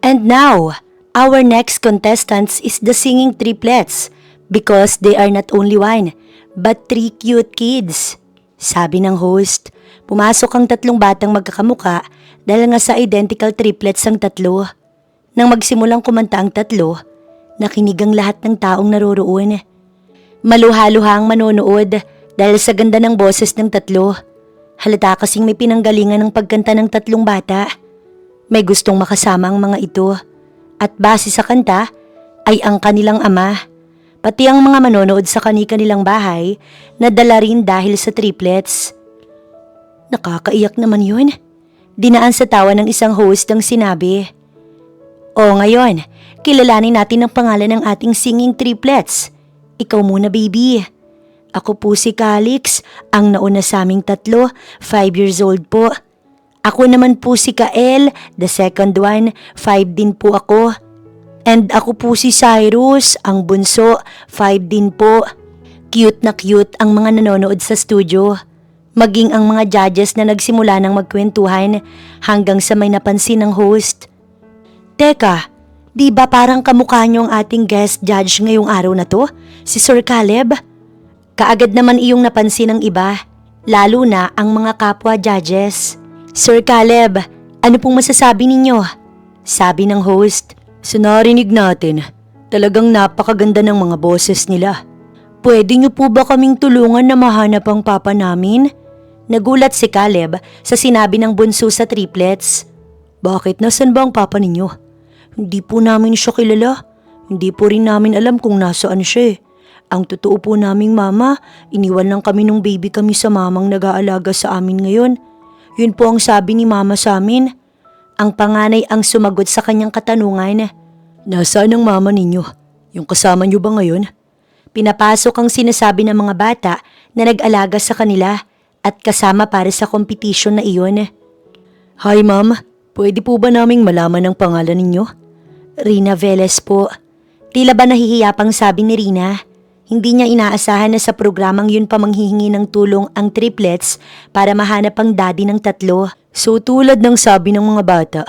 And now, our next contestants is the singing triplets because they are not only one, but three cute kids. Sabi ng host, pumasok ang tatlong batang magkakamuka dahil nga sa identical triplets ang tatlo. Nang magsimulang kumanta ang tatlo, nakinig ang lahat ng taong naroroon. Maluha-luha ang manonood dahil sa ganda ng boses ng tatlo. Halata kasing may pinanggalingan ng pagkanta ng tatlong bata. May gustong makasama ang mga ito at base sa kanta ay ang kanilang ama. Pati ang mga manonood sa kani-kanilang bahay nadala rin dahil sa triplets. Nakakaiyak naman yun. Dinaan sa tawa ng isang host ang sinabi. O ngayon, kilalanin natin ang pangalan ng ating singing triplets. Ikaw muna baby. Ako po si Calix, ang nauna sa aming tatlo, 5 years old po. Ako naman po si Kael, the second one, 5 din po ako. And ako po si Cyrus, ang bunso, 5 din po. Cute na cute ang mga nanonood sa studio. Maging ang mga judges na nagsimula ng magkwentuhan hanggang sa may napansin ng host. Teka, di ba parang kamukha niyo ang ating guest judge ngayong araw na to? Si Sir Caleb? Kaagad naman iyong napansin ng iba, lalo na ang mga kapwa judges. Sir Caleb, ano pong masasabi ninyo? Sabi ng host. Sa narinig natin, talagang napakaganda ng mga boses nila. Pwede niyo po ba kaming tulungan na mahanap ang papa namin? Nagulat si Caleb sa sinabi ng bunso sa triplets. Bakit? Nasaan ba ang papa ninyo? Hindi po namin siya kilala. Hindi po rin namin alam kung nasaan siya. Ang totoo po naming mama, iniwan lang kami nung baby kami sa mamang nag-aalaga sa amin ngayon. Yun po ang sabi ni mama sa amin. Ang panganay ang sumagot sa kanyang katanungan. Nasaan ang mama ninyo? Yung kasama niyo ba ngayon? Pinapasok ang sinasabi ng mga bata na nag-alaga sa kanila at kasama para sa competition na iyon. Hi ma'am, pwede po ba naming malaman ang pangalan ninyo? Rina Velez po. Tila ba nahihiya pang sabi ni Rina? Hindi niya inaasahan na sa programang yun pa manghihingi ng tulong ang triplets para mahanap ang daddy ng tatlo. So tulad ng sabi ng mga bata,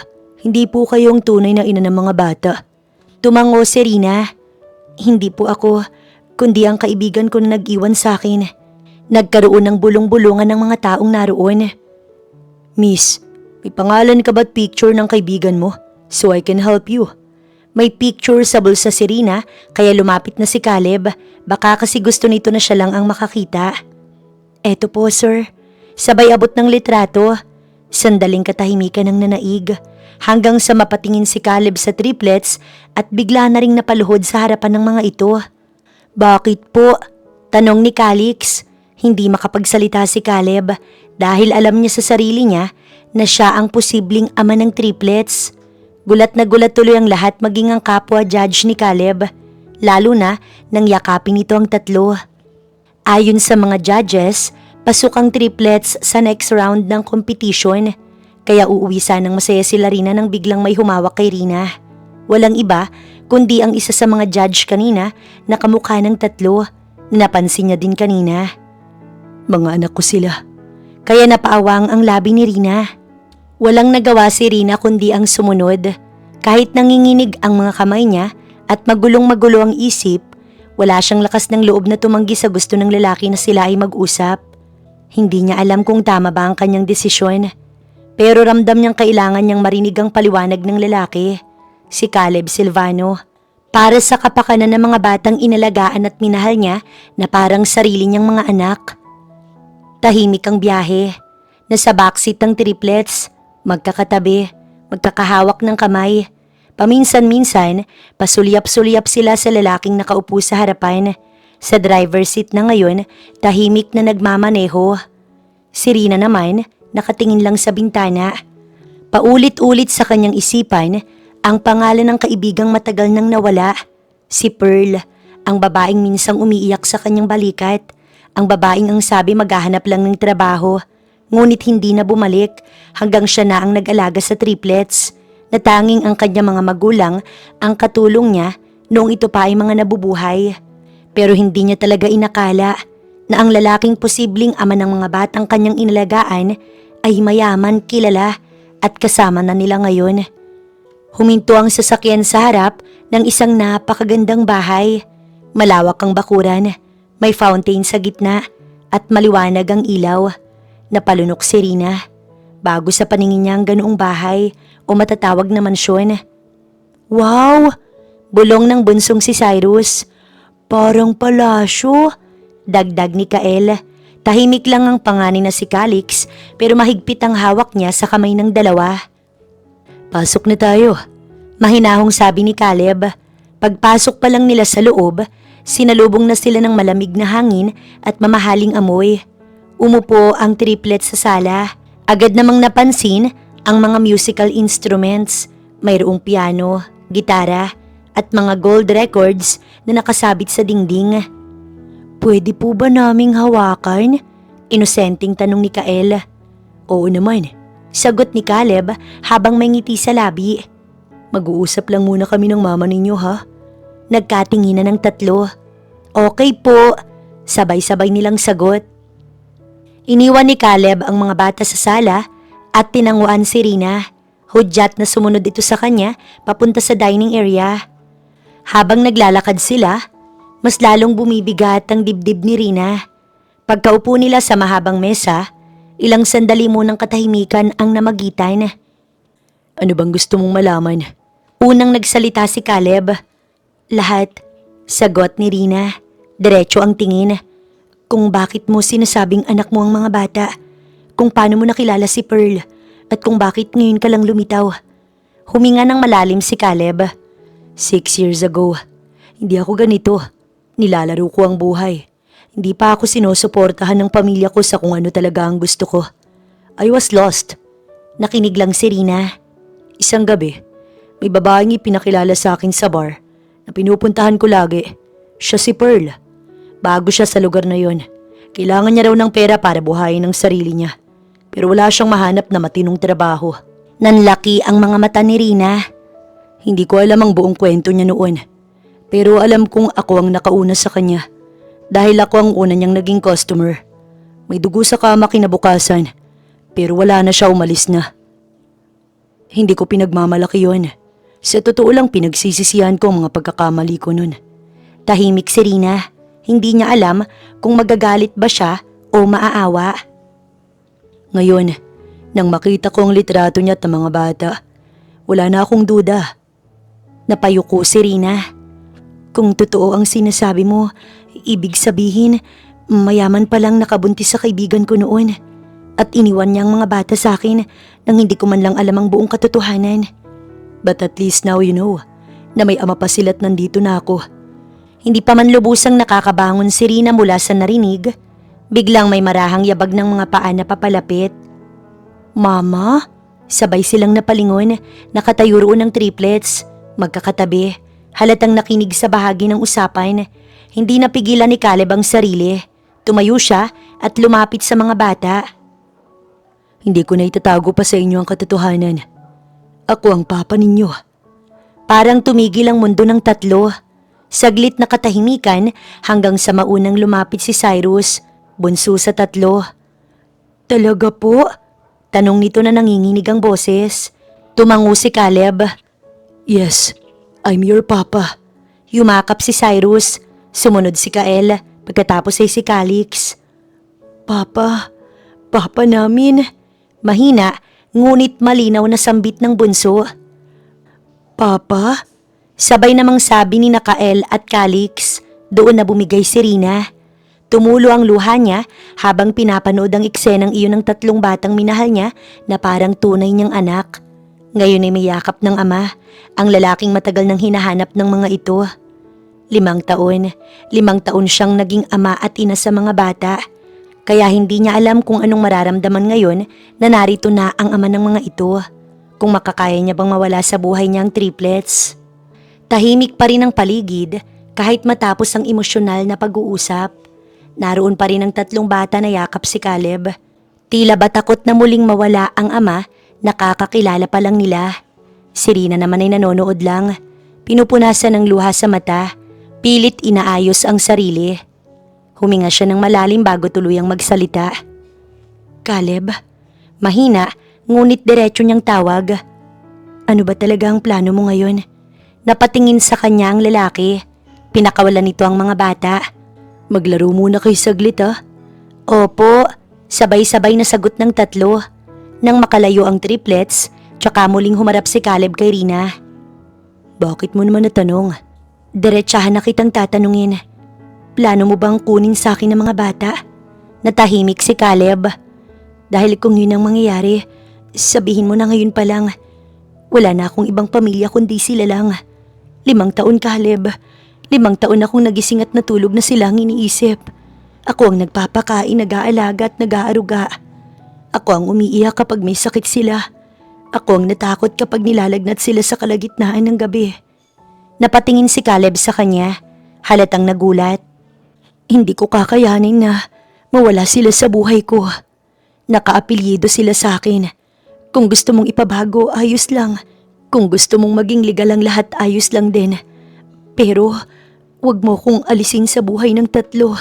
hindi po kayo ang tunay na ina ng mga bata. Tumango si Rina. Hindi po ako, kundi ang kaibigan ko na nag-iwan sa akin. Nagkaroon ng bulong-bulungan ng mga taong naroon. Miss, may pangalan ka ba't picture ng kaibigan mo? So I can help you. May picture sa bulsa si Rina kaya lumapit na si Caleb. Baka kasi gusto nito na siya lang ang makakita. Eto po sir, sabay abot ng litrato. Sandaling katahimikan ng nanaig hanggang sa mapatingin si Caleb sa triplets at bigla na ring napaluhod sa harapan ng mga ito. Bakit po? Tanong ni Calix. Hindi makapagsalita si Caleb dahil alam niya sa sarili niya na siya ang posibleng ama ng triplets. Gulat na gulat tuloy ang lahat maging ang kapwa judge ni Caleb, lalo na nang yakapin nito ang tatlo. Ayon sa mga judges, pasok ang triplets sa next round ng competition, kaya uuwi sanang masaya sila Rina nang biglang may humawak kay Rina. Walang iba kundi ang isa sa mga judge kanina na kamukha ng tatlo, napansin niya din kanina. Mga anak ko sila, kaya napaawang ang labi ni Rina. Walang nagawa si Rina kundi ang sumunod. Kahit nanginginig ang mga kamay niya at magulong-magulo ang isip, wala siyang lakas ng loob na tumanggi sa gusto ng lalaki na sila ay mag-usap. Hindi niya alam kung tama ba ang kanyang desisyon. Pero ramdam niyang kailangan niyang marinig ang paliwanag ng lalaki, si Caleb Silvano. Para sa kapakanan ng mga batang inalagaan at minahal niya na parang sarili niyang mga anak. Tahimik ang biyahe. Nasa backseat ng triplets. Magkakatabi, magkakahawak ng kamay. Paminsan-minsan, pasulyap-sulyap sila sa lalaking nakaupo sa harapan. Sa driver's seat na ngayon, tahimik na nagmamaneho. Si Rina naman, nakatingin lang sa bintana. Paulit-ulit sa kanyang isipan, ang pangalan ng kaibigang matagal nang nawala. Si Pearl, ang babaeng minsang umiiyak sa kanyang balikat. Ang babaeng ang sabi maghahanap lang ng trabaho. Ngunit hindi na bumalik hanggang siya na ang nag-alaga sa triplets na tanging ang kanyang mga magulang ang katulong niya noong ito pa ay mga nabubuhay. Pero hindi niya talaga inakala na ang lalaking posibleng ama ng mga batang kanyang inalagaan ay mayaman, kilala at kasama na nila ngayon. Huminto ang sasakyan sa harap ng isang napakagandang bahay. Malawak ang bakuran, may fountain sa gitna at maliwanag ang ilaw. Napalunok si Rina. Bago sa paningin niya ang ganoong bahay o matatawag na mansyon. Wow! Bulong ng bunsong si Cyrus. Parang palasyo. Dagdag ni Kael. Tahimik lang ang panganin na si Calix pero mahigpit ang hawak niya sa kamay ng dalawa. Pasok na tayo. Mahinahong sabi ni Caleb. Pagpasok pa lang nila sa loob, sinalubong na sila ng malamig na hangin at mamahaling amoy. Umupo ang triplet sa sala. Agad namang napansin ang mga musical instruments. Mayroong piano, gitara at mga gold records na nakasabit sa dingding. Pwede po ba naming hawakan? Inosenteng tanong ni Kael. Oo naman, sagot ni Caleb habang may ngiti sa labi. Mag-uusap lang muna kami ng mama ninyo ha? Nagkatinginan ng tatlo. Okay po, sabay-sabay nilang sagot. Iniwan ni Caleb ang mga bata sa sala at tinanguan si Rina. Hudyat na sumunod ito sa kanya papunta sa dining area. Habang naglalakad sila, mas lalong bumibigat ang dibdib ni Rina. Pagkaupo nila sa mahabang mesa, ilang sandali munang katahimikan ang namagitan. Ano bang gusto mong malaman? Unang nagsalita si Caleb. Lahat, sagot ni Rina. Diretso ang tingin. Kung bakit mo sinasabing anak mo ang mga bata, kung paano mo nakilala si Pearl, at kung bakit ngayon ka lang lumitaw. Huminga ng malalim si Caleb. 6 years ago, hindi ako ganito. Nilalaro ko ang buhay. Hindi pa ako sinusuportahan ng pamilya ko sa kung ano talaga ang gusto ko. I was lost. Nakinig lang si Rina. Isang gabi, may babaeng ipinakilala sa akin sa bar na pinupuntahan ko lagi. Siya si Pearl. Bago siya sa lugar na yon. Kailangan niya raw ng pera para buhayin ang sarili niya. Pero wala siyang mahanap na matinong trabaho. Nanlaki ang mga mata ni Rina. Hindi ko alam ang buong kwento niya noon. Pero alam kong ako ang nakauna sa kanya. Dahil ako ang una niyang naging customer. May dugo sa kama kinabukasan. Pero wala na siya, umalis na. Hindi ko pinagmamalaki yon. Sa totoo lang pinagsisisihan ko ang mga pagkakamali ko nun. Tahimik si Rina. Hindi niya alam kung magagalit ba siya o maaawa. Ngayon, nang makita ko ang litrato niya at ng mga bata, wala na akong duda. Napayuko si Rina. Kung totoo ang sinasabi mo, ibig sabihin, mayaman palang nakabuntis sa kaibigan ko noon. At iniwan niya ang mga bata sa akin nang hindi ko man lang alam ang buong katotohanan. But at least now you know na may ama pa sila't nandito na ako. Hindi pa man lubusang nakakabangon si Rina mula sa narinig, biglang may marahang yabag ng mga paa na papalapit. Mama? Sabay silang napalingon, nakatayo roon ng triplets, magkakatabi, halatang nakinig sa bahagi ng usapan. Hindi napigilan ni Caleb ang sarili. Tumayo siya at lumapit sa mga bata. Hindi ko na itatago pa sa inyo ang katotohanan. Ako ang papa ninyo. Parang tumigil ang mundo ng tatlo. Saglit na katahimikan hanggang sa maunang lumapit si Cyrus, bunso sa tatlo. Talaga po? Tanong nito na nanginginig ang boses. Tumango si Caleb. Yes, I'm your papa. Yumakap si Cyrus. Sumunod si Kael, pagkatapos ay si Calix. Papa namin. Mahina, ngunit malinaw na sambit ng bunso. Papa? Sabay namang sabi ni Kael at Calix. Doon na bumigay si Rina. Tumulo ang luha niya habang pinapanood ang eksenang iyon ng tatlong batang minahal niya na parang tunay niyang anak. Ngayon ay may yakap ng ama, ang lalaking matagal nang hinahanap ng mga ito. 5 taon siyang naging ama at ina sa mga bata. Kaya hindi niya alam kung anong mararamdaman ngayon na narito na ang ama ng mga ito. Kung makakaya niya bang mawala sa buhay niya ang triplets. Tahimik pa rin ang paligid kahit matapos ang emosyonal na pag-uusap. Naroon pa rin ang tatlong bata na yakap si Caleb. Tila ba takot na muling mawala ang ama, nakakakilala pa lang nila. Si Rina naman ay nanonood lang. Pinupunasan ng luha sa mata, pilit inaayos ang sarili. Huminga siya ng malalim bago tuluyang magsalita. Caleb, mahina ngunit diretso niyang tawag. Ano ba talaga ang plano mo ngayon? Napatingin sa kanya ang lalaki. Pinakawalan nito ang mga bata. Maglaro muna kayo saglit Opo, sabay-sabay na sagot ng tatlo. Nang makalayo ang triplets, tsaka muling humarap si Caleb kay Rina. Bakit mo naman natanong? Diretsahan na kitang tatanungin. Plano mo bang kunin sa akin ng mga bata? Natahimik si Caleb. Dahil kung yun ang mangyayari, sabihin mo na ngayon pa lang. Wala na akong ibang pamilya kundi sila lang. 5 taon, Caleb. 5 taon akong nagising at natulog na silang iniisip. Ako ang nagpapakain, nag-aalaga at nag-aaruga. Ako ang umiiyak kapag may sakit sila. Ako ang natakot kapag nilalagnat sila sa kalagitnaan ng gabi. Napatingin si Caleb sa kanya, halatang nagulat. Hindi ko kakayanin na mawala sila sa buhay ko. Nakaapelyido sila sa akin. Kung gusto mong ipabago, ayos lang. Kung gusto mong maging legal ang lahat, ayos lang din. Pero, wag mo kong alisin sa buhay ng tatlo.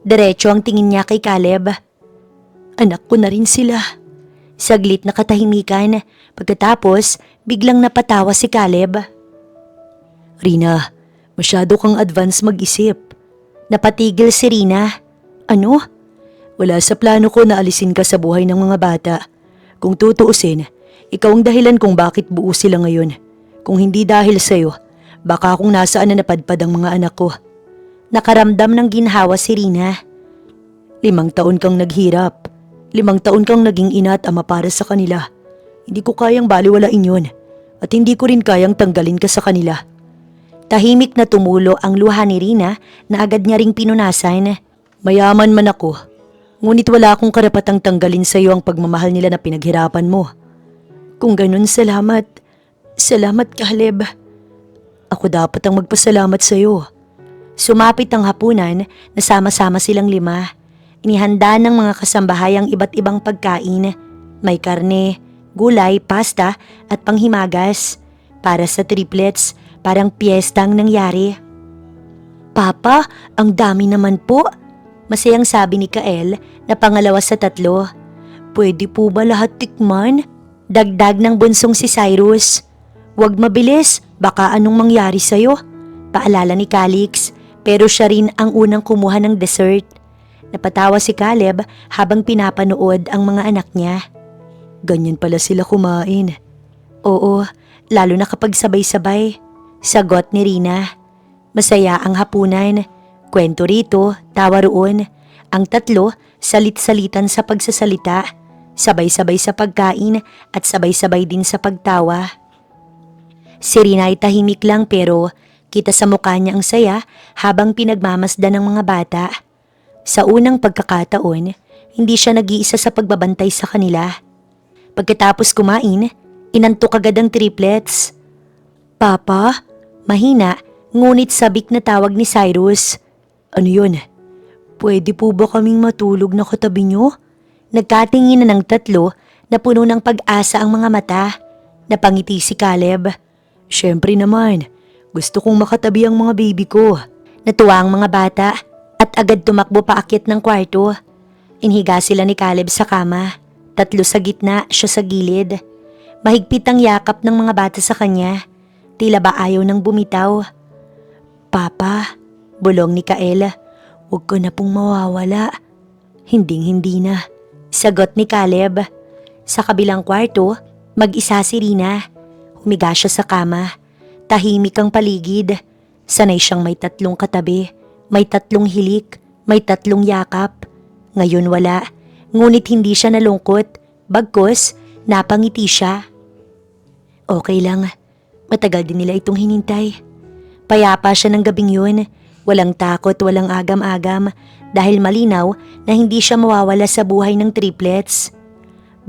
Diretso ang tingin niya kay Caleb. Anak ko na rin sila. Saglit na katahimikan. Pagkatapos, biglang napatawa si Caleb. Rina, masyado kang advance mag-isip. Napatigil si Rina. Ano? Wala sa plano ko na alisin ka sa buhay ng mga bata. Kung tutuusin, ikaw ang dahilan kung bakit buo sila ngayon. Kung hindi dahil sa'yo, baka kung nasaan na napadpad ang mga anak ko. Nakaramdam ng ginhawa si Rina. 5 taon kang naghirap. 5 taon kang naging ina at ama para sa kanila. Hindi ko kayang baliwalain yun. At hindi ko rin kayang tanggalin ka sa kanila. Tahimik na tumulo ang luha ni Rina na agad niya ring pinunasan. Mayaman man ako. Ngunit wala akong karapatang tanggalin sa iyo ang pagmamahal nila na pinaghirapan mo. Kung ganun, salamat. Salamat, Caleb. Ako dapat ang magpasalamat sa iyo. Sumapit ang hapunan na sama-sama silang 5. Inihanda ng mga kasambahay ang iba't ibang pagkain. May karne, gulay, pasta at panghimagas. Para sa triplets, parang piyesta ang nangyari. Papa, ang dami naman po. Masayang sabi ni Kael na pangalawa sa 3. Pwede po ba lahat tikman? Dagdag ng bunsong si Cyrus. Huwag mabilis, baka anong mangyari sa'yo? Paalala ni Calix, pero siya rin ang unang kumuha ng dessert. Napatawa si Caleb habang pinapanood ang mga anak niya. Ganyan pala sila kumain. Oo, lalo na kapag sabay-sabay. Sagot ni Rina. Masaya ang hapunan. Kwento rito, tawa roon. Ang 3, salit-salitan sa pagsasalita. Sabay-sabay sa pagkain at sabay-sabay din sa pagtawa. Si Rina ay tahimik lang pero kita sa mukha niya ang saya habang pinagmamasdan ng mga bata. Sa unang pagkakataon, hindi siya nag-iisa sa pagbabantay sa kanila. Pagkatapos kumain, inantok agad ang triplets. Papa? Mahina, ngunit sabik na tawag ni Cyrus. Ano yun? Pwede po ba kaming matulog na katabi niyo? Nagkatingin na ng 3 na puno ng pag-asa ang mga mata. Napangiti si Caleb. Siyempre naman, gusto kong makatabi ang mga baby ko. Natuwa ang mga bata at agad tumakbo paakyat ng kwarto. Inhiga sila ni Caleb sa kama. 3 sa gitna, siya sa gilid. Mahigpit ang yakap ng mga bata sa kanya. Tila ba ayaw nang bumitaw. Papa, bulong ni Kael, huwag ko na pong mawawala. Hinding-hindi na, sagot ni Caleb. Sa kabilang kwarto, mag-isa si Rina. Humiga siya sa kama. Tahimik ang paligid. Sanay siyang may 3 katabi, may 3 hilik, may 3 yakap. Ngayon wala, ngunit hindi siya nalungkot. Bagkus, napangiti siya. Okay lang, matagal din nila itong hinintay. Payapa siya ng gabing yun. Walang takot, walang agam-agam dahil malinaw na hindi siya mawawala sa buhay ng triplets.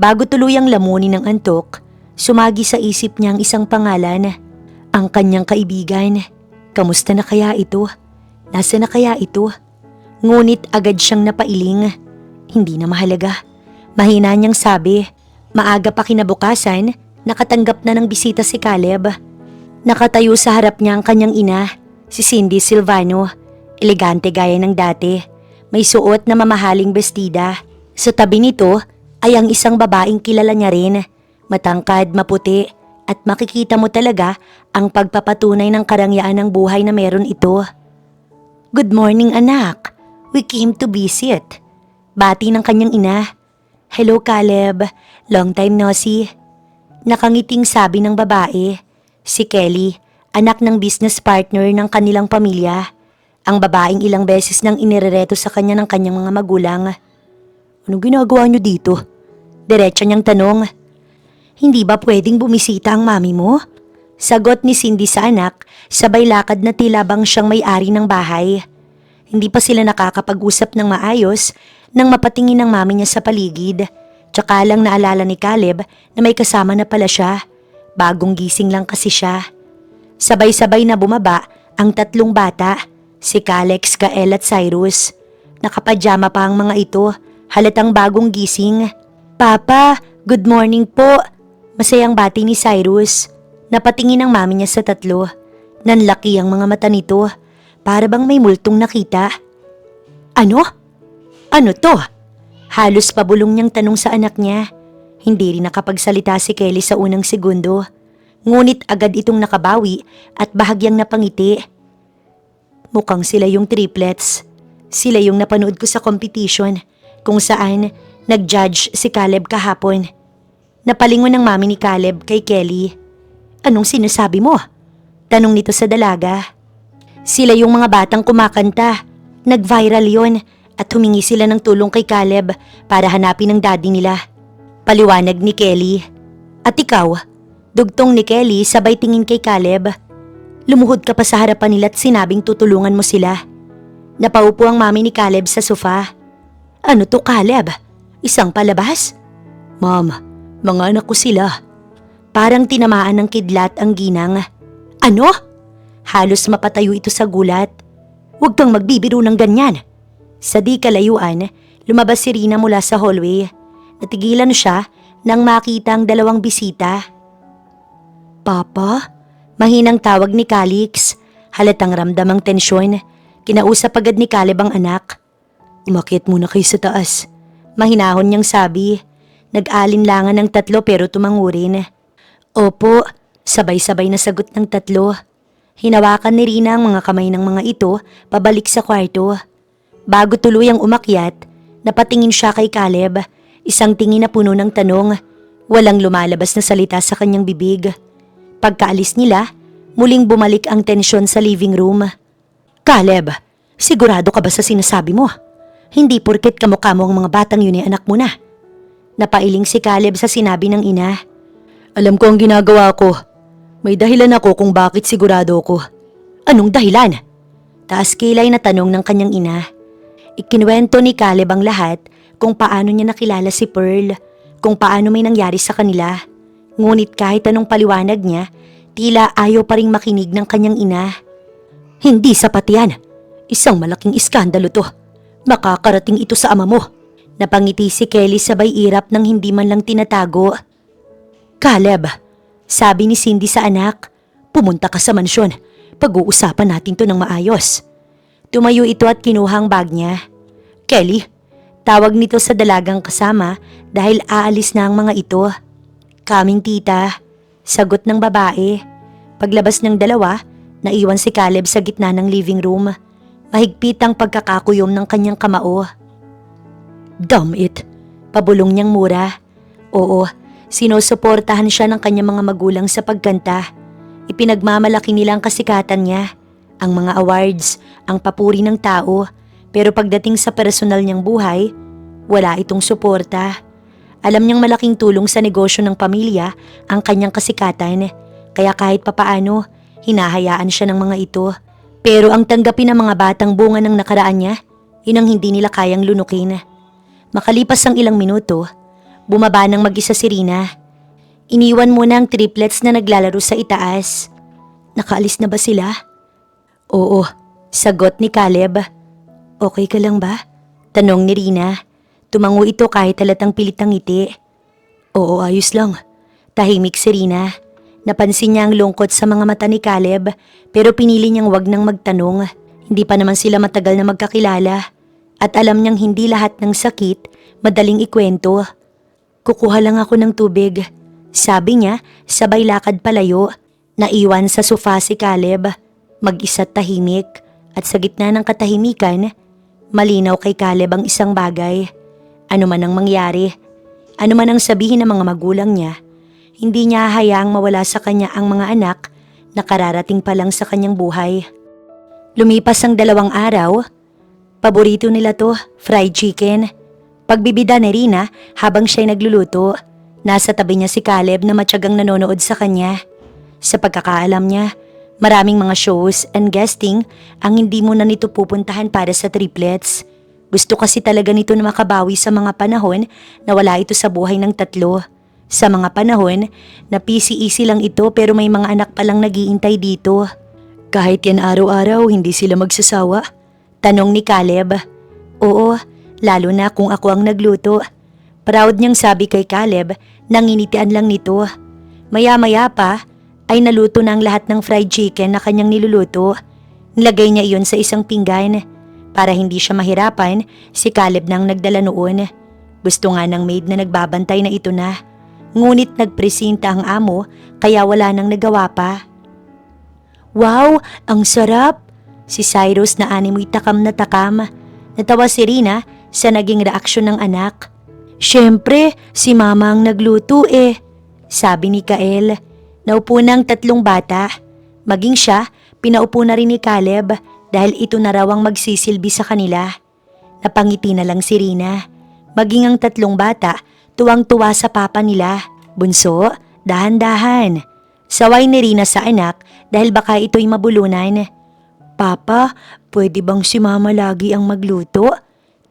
Bago tuluyang lamunin ng antok, sumagi sa isip niya ang isang pangalan. Ang kanyang kaibigan. Kamusta na kaya ito? Nasa na kaya ito? Ngunit agad siyang napailing. Hindi na mahalaga. Mahina niyang sabi. Maaga pa kinabukasan, nakatanggap na ng bisita si Caleb. Nakatayo sa harap niya ang kanyang ina, si Cindy Silvano. Elegante gaya ng dati. May suot na mamahaling bestida. Sa tabi nito ay ang isang babaeng kilala niya rin. Matangkad, maputi, at makikita mo talaga ang pagpapatunay ng karangyaan ng buhay na meron ito. Good morning anak, we came to visit. Bati ng kanyang ina. Hello Caleb, long time no see. Nakangiting sabi ng babae. Si Kelly, anak ng business partner ng kanilang pamilya. Ang babaeng ilang beses nang inirereto sa kanya ng kanyang mga magulang. Anong ginagawa niyo dito? Diretso niyang tanong. Hindi ba pwedeng bumisita ang mami mo? Sagot ni Cindy sa anak, sabay lakad na tila bang siyang may-ari ng bahay. Hindi pa sila nakakapag-usap ng maayos nang mapatingin ng mami niya sa paligid. Tsaka lang naalala ni Caleb na may kasama na pala siya. Bagong gising lang kasi siya. Sabay-sabay na bumaba ang tatlong bata, si Calex, Gael at Cyrus. Nakapajama pa ang mga ito, halatang bagong gising. Papa, good morning po. Masayang bati ni Cyrus. Napatingin ang mami niya sa tatlo. Nanlaki ang mga mata nito, para bang may multong nakita. Ano? Ano to? Halos pabulong niyang tanong sa anak niya. Hindi rin nakapagsalita si Kelly sa unang segundo. Ngunit agad itong nakabawi at bahagyang napangiti. Mukhang sila yung triplets. Sila yung napanood ko sa competition kung saan nag-judge si Caleb kahapon. Napalingon ng mami ni Caleb kay Kelly. Anong sinasabi mo? Tanong nito sa dalaga. Sila yung mga batang kumakanta. Nag-viral yon at humingi sila ng tulong kay Caleb para hanapin ang daddy nila. Paliwanag ni Kelly. At ikaw? Dugtong ni Kelly sabay tingin kay Caleb. Lumuhod ka pa sa harapan nila at sinabing tutulungan mo sila. Napaupo ang mami ni Caleb sa sofa. Ano to Caleb? Isang palabas? Mom, mga anak ko sila. Parang tinamaan ng kidlat ang ginang. Ano? Halos mapatayo ito sa gulat. Huwag kang magbibiro ng ganyan. Sa di kalayuan, lumabas si Rina mula sa hallway. Natigilan siya nang makita ang dalawang bisita. Papa? Mahinang tawag ni Calix. Halatang ramdam ang tensyon. Kinausap agad ni Caleb ang anak. Umakyat muna kayo sa taas. Mahinahon niyang sabi. Nag-alinlangan ng tatlo pero tumangurin. Opo, sabay-sabay na sagot ng tatlo. Hinawakan ni Rina ang mga kamay ng mga ito pabalik sa kwarto. Bago tuluyang umakyat, napatingin siya kay Caleb. Isang tingin na puno ng tanong. Walang lumalabas na salita sa kanyang bibig. Pagkaalis nila, muling bumalik ang tensyon sa living room. Caleb, sigurado ka ba sa sinasabi mo? Hindi porket kamukha mo ang mga batang yun ay anak mo na. Napailing si Caleb sa sinabi ng ina. Alam ko ang ginagawa ko. May dahilan ako kung bakit sigurado ko. Anong dahilan? Taas kilay na tanong ng kanyang ina. Ikinuwento ni Caleb ang lahat kung paano niya nakilala si Pearl, kung paano may nangyari sa kanila. Ngunit kahit anong paliwanag niya, tila ayaw pa ring makinig ng kanyang ina. Hindi sapat yan. Isang malaking iskandalo to. Makakarating ito sa ama mo. Napangiti si Kelly sabay irap ng hindi man lang tinatago. Caleb, sabi ni Cindy sa anak, pumunta ka sa mansyon. Pag-uusapan natin to ng maayos. Tumayo ito at kinuha ang bag niya. Kelly, tawag nito sa dalagang kasama dahil aalis na ang mga ito. Kaming tita, sagot ng babae. Paglabas ng dalawa, naiwan si Caleb sa gitna ng living room. Mahigpit ang pagkakakuyom ng kanyang kamao. Damn it, pabulong niyang mura. Oo, sinusuportahan siya ng kanyang mga magulang sa pagkanta. Ipinagmamalaki nila ang kasikatan niya, ang mga awards, ang papuri ng tao. Pero pagdating sa personal niyang buhay, wala itong suporta. Alam niyang malaking tulong sa negosyo ng pamilya ang kanyang kasikatan, kaya kahit papaano, hinahayaan siya ng mga ito. Pero ang tanggapin ng mga batang bunga ng nakaraan niya, yun ang hindi nila kayang lunukin. Makalipas ang ilang minuto, bumaba ng mag-isa si Rina. Iniwan muna ang triplets na naglalaro sa itaas. Nakaalis na ba sila? Oo, sagot ni Caleb. Okay ka lang ba? Tanong ni Rina. Tumango ito kahit halatang pilit ang ngiti. Oo, ayos lang. Tahimik si Rina. Napansin niya ang lungkot sa mga mata ni Caleb pero pinili niyang wag nang magtanong. Hindi pa naman sila matagal na magkakilala. At alam niyang hindi lahat ng sakit madaling ikwento. Kukuha lang ako ng tubig. Sabi niya, sabay lakad palayo. Naiwan sa sofa si Caleb. Mag-isa tahimik at sa gitna ng katahimikan, malinaw kay Caleb ang isang bagay. Ano man ang mangyari, ano man ang sabihin ng mga magulang niya, hindi niya hayaang mawala sa kanya ang mga anak na kararating pa lang sa kanyang buhay. Lumipas ang 2 araw. Paborito nila to, fried chicken. Pagbibida ni Rina habang siya'y nagluluto. Nasa tabi niya si Caleb na matyagang nanonood sa kanya. Sa pagkakaalam niya, maraming mga shows and guesting ang hindi muna nito pupuntahan para sa triplets. Gusto kasi talaga nito na makabawi sa mga panahon na wala ito sa buhay ng 3. Sa mga panahon na easy lang ito pero may mga anak palang nag-iintay dito. Kahit yan araw-araw hindi sila magsasawa? Tanong ni Caleb. Oo, lalo na kung ako ang nagluto. Proud niyang sabi kay Caleb, nanginitian lang nito. Maya-maya pa ay naluto na ang lahat ng fried chicken na kanyang niluluto. Nilagay niya iyon sa isang pinggan. Para hindi siya mahirapan, si Caleb nang nagdala noon. Gusto nga ng maid na nagbabantay na ito na. Ngunit nagpresinta ang amo kaya wala nang nagawa pa. Wow, ang sarap! Si Cyrus na animoy takam na takam. Natawa si Rina sa naging reaksyon ng anak. Siyempre, si mama ang nagluto sabi ni Kael. Naupo na ang 3 bata. Maging siya, pinaupo na rin ni Caleb dahil ito na raw ang magsisilbi sa kanila. Napangiti na lang si Rina. Maging ang 3 bata, tuwang-tuwa sa papa nila. Bunso, dahan-dahan. Saway ni Rina sa anak dahil baka ito'y mabulunan. Papa, pwede bang si mama lagi ang magluto?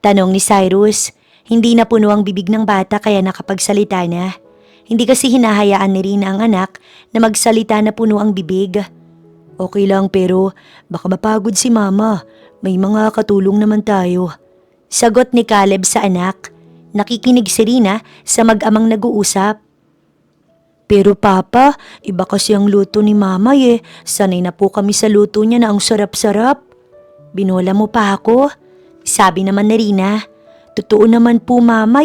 Tanong ni Cyrus. Hindi na puno ang bibig ng bata kaya nakapagsalita na. Hindi kasi hinahayaan ni Rina ang anak na magsalita na puno ang bibig. Okay lang pero baka mapagod si mama. May mga katulong naman tayo. Sagot ni Caleb sa anak. Nakikinig si Rina sa mag-amang nag-uusap. Pero papa, iba kasi ang luto ni mama Sanay na po kami sa luto niya na ang sarap-sarap. Binola mo pa ako? Sabi naman ni Rina. Totoo naman po mama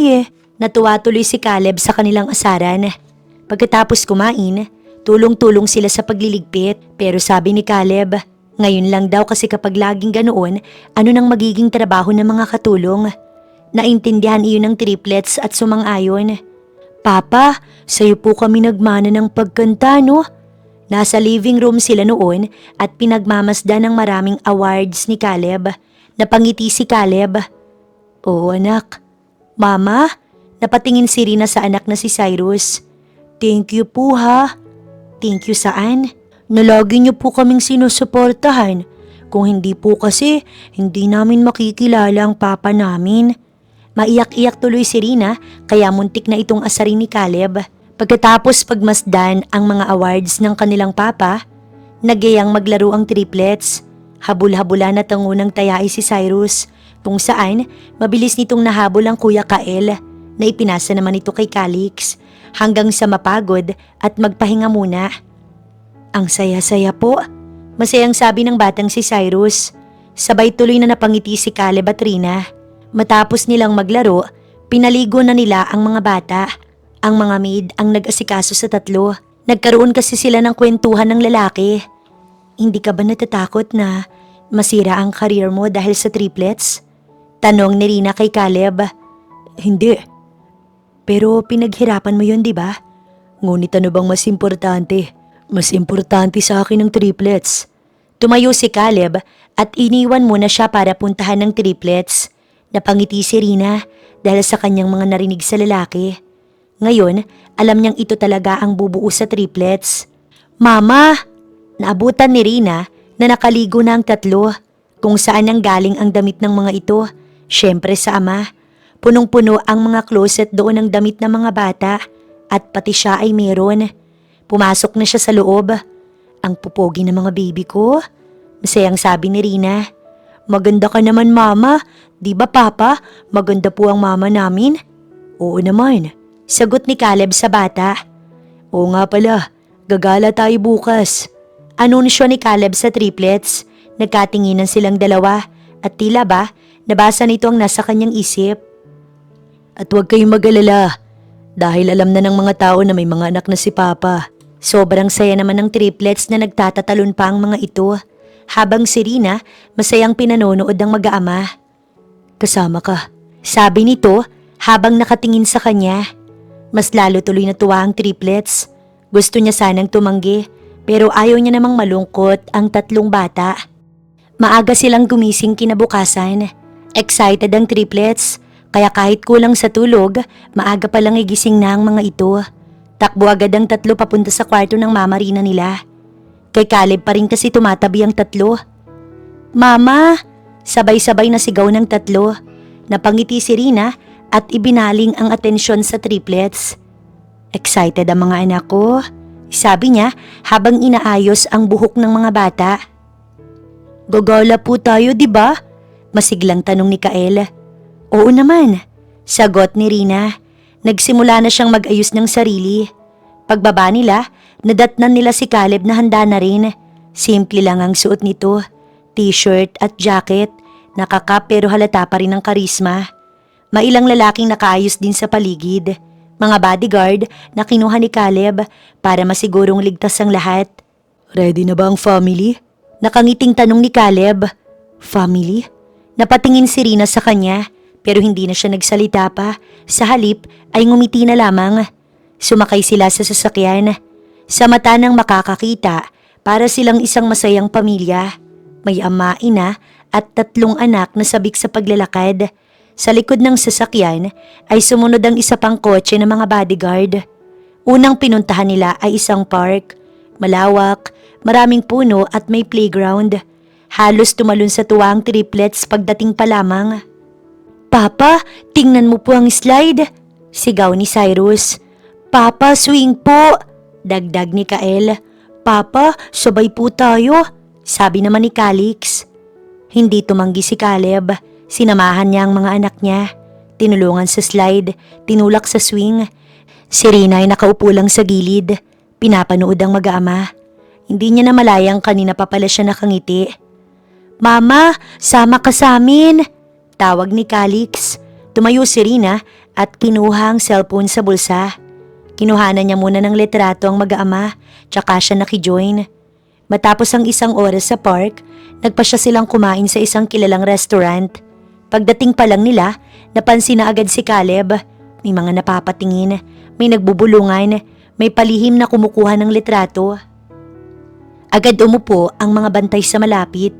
Natuwa tuloy si Caleb sa kanilang asaran. Pagkatapos kumain, tulong-tulong sila sa pagliligpit. Pero sabi ni Caleb, ngayon lang daw kasi kapag laging ganoon, ano nang magiging trabaho ng mga katulong. Naintindihan iyon ng triplets at sumang-ayon. Papa, sa'yo po kami nagmana ng pagkanta no? Nasa living room sila noon at pinagmamasdan ng maraming awards ni Caleb. Napangiti si Caleb. Oo anak. Mama, napatingin si Rina sa anak na si Cyrus. Thank you po ha. Thank you saan? Na lagi niyo po kaming sinusuportahan. Kung hindi po kasi, hindi namin makikilala ang papa namin. Maiyak-iyak tuloy si Rina kaya muntik na itong asarin ni Caleb. Pagkatapos pagmasdan ang mga awards ng kanilang papa, nagyayang maglaro ang triplets. Habul-habulan at ang unang tayai si Cyrus kung saan mabilis nitong nahabol ang Kuya Kael na ipinasa naman ito kay Calix hanggang sa mapagod at magpahinga muna. Ang saya-saya po, masayang sabi ng batang si Cyrus. Sabay tuloy na napangiti si Caleb at Rina. Matapos nilang maglaro, pinaligo na nila ang mga bata. Ang mga maid ang nag-asikaso sa 3. Nagkaroon kasi sila ng kwentuhan ng lalaki. Hindi ka ba natatakot na masira ang career mo dahil sa triplets? Tanong ni Rina kay Caleb. Hindi. Pero pinaghirapan mo yun, di ba? Ngunit ano bang mas importante? Mas importante sa akin ang triplets. Tumayo si Caleb at iniwan muna siya para puntahan ng triplets. Napangiti si Rina dahil sa kanyang mga narinig sa lalaki. Ngayon, alam niyang ito talaga ang bubuo sa triplets. Mama! Naabutan ni Rina na nakaligo na ang 3. Kung saan ang galing ang damit ng mga ito. Siyempre sa ama. Punong-puno ang mga closet doon ng damit ng mga bata at pati siya ay meron. Pumasok na siya sa loob. Ang pupogi ng mga baby ko. Masayang sabi ni Rina. Maganda ka naman mama. Di ba papa, maganda po ang mama namin? Oo naman. Sagot ni Caleb sa bata. Oo nga pala, gagala tayo bukas. Anunsyo ni Caleb sa triplets. Nagkatinginan silang dalawa at tila ba nabasa nito ang nasa kanyang isip. At huwag kayong mag-alala. Dahil alam na ng mga tao na may mga anak na si Papa. Sobrang saya naman ng triplets na nagtatatalon pa ang mga ito. Habang si Rina, masayang pinanonood ang mag-aama. Kasama ka, sabi nito habang nakatingin sa kanya. Mas lalo tuloy na tuwa ang triplets. Gusto niya sanang tumanggi pero ayaw niya namang malungkot ang tatlong bata. Maaga silang gumising kinabukasan. Excited ang triplets. Kaya kahit kulang sa tulog, maaga pa lang igising na ang mga ito. Takbo agad ang tatlo papunta sa kwarto ng mama Rina nila. Kay Caleb pa rin kasi tumatabi ang tatlo. Mama! Sabay-sabay na sigaw ng tatlo. Napangiti si Rina at ibinaling ang atensyon sa triplets. Excited ang mga anak ko, sabi niya habang inaayos ang buhok ng mga bata. Gagala po tayo, di ba? Masiglang tanong ni Kael. Oo naman, sagot ni Rina. Nagsimula na siyang mag-ayos ng sarili. Pagbaba nila, nadatnan nila si Caleb na handa na rin. Simple lang ang suot nito, t-shirt at jacket. Nakakap pero halata pa rin ang karisma. Mailang lalaking nakaayos din sa paligid. Mga bodyguard na kinuha ni Caleb para masigurong ligtas ang lahat. Ready na ba ang family? Nakangiting tanong ni Caleb. Family? Napatingin si Rina sa kanya. Pero hindi na siya nagsalita pa. Sa halip ay ngumiti na lamang. Sumakay sila sa sasakyan. Sa mata ng makakakita, para silang isang masayang pamilya. May ama, ina at tatlong anak na sabik sa paglalakad. Sa likod ng sasakyan ay sumunod ang isa pang kotse ng mga bodyguard. Unang pinuntahan nila ay isang park. Malawak, maraming puno at may playground. Halos tumalon sa tuwa ang triplets pagdating pa lamang. Papa, tingnan mo po ang slide, sigaw ni Cyrus. Papa, swing po, dagdag ni Kael. Papa, sabay po tayo, sabi naman ni Calix. Hindi tumanggi si Caleb, sinamahan niya ang mga anak niya. Tinulungan sa slide, tinulak sa swing. Si Rina ay nakaupo lang sa gilid, pinapanood ang mag-ama. Hindi niya namalayang kanina pa pala siya nakangiti. Mama, sama ka sa amin, tawag ni Calix. Tumayo si Rina at kinuha ang cellphone sa bulsa. Kinuhanan niya muna ng litrato ang mag-aama, tsaka siya nakijoin. Matapos ang isang oras sa park, nagpasya silang kumain sa isang kilalang restaurant. Pagdating pa lang nila, napansin na agad si Caleb. May mga napapatingin, may nagbubulungan, may palihim na kumukuha ng litrato. Agad umupo ang mga bantay sa malapit.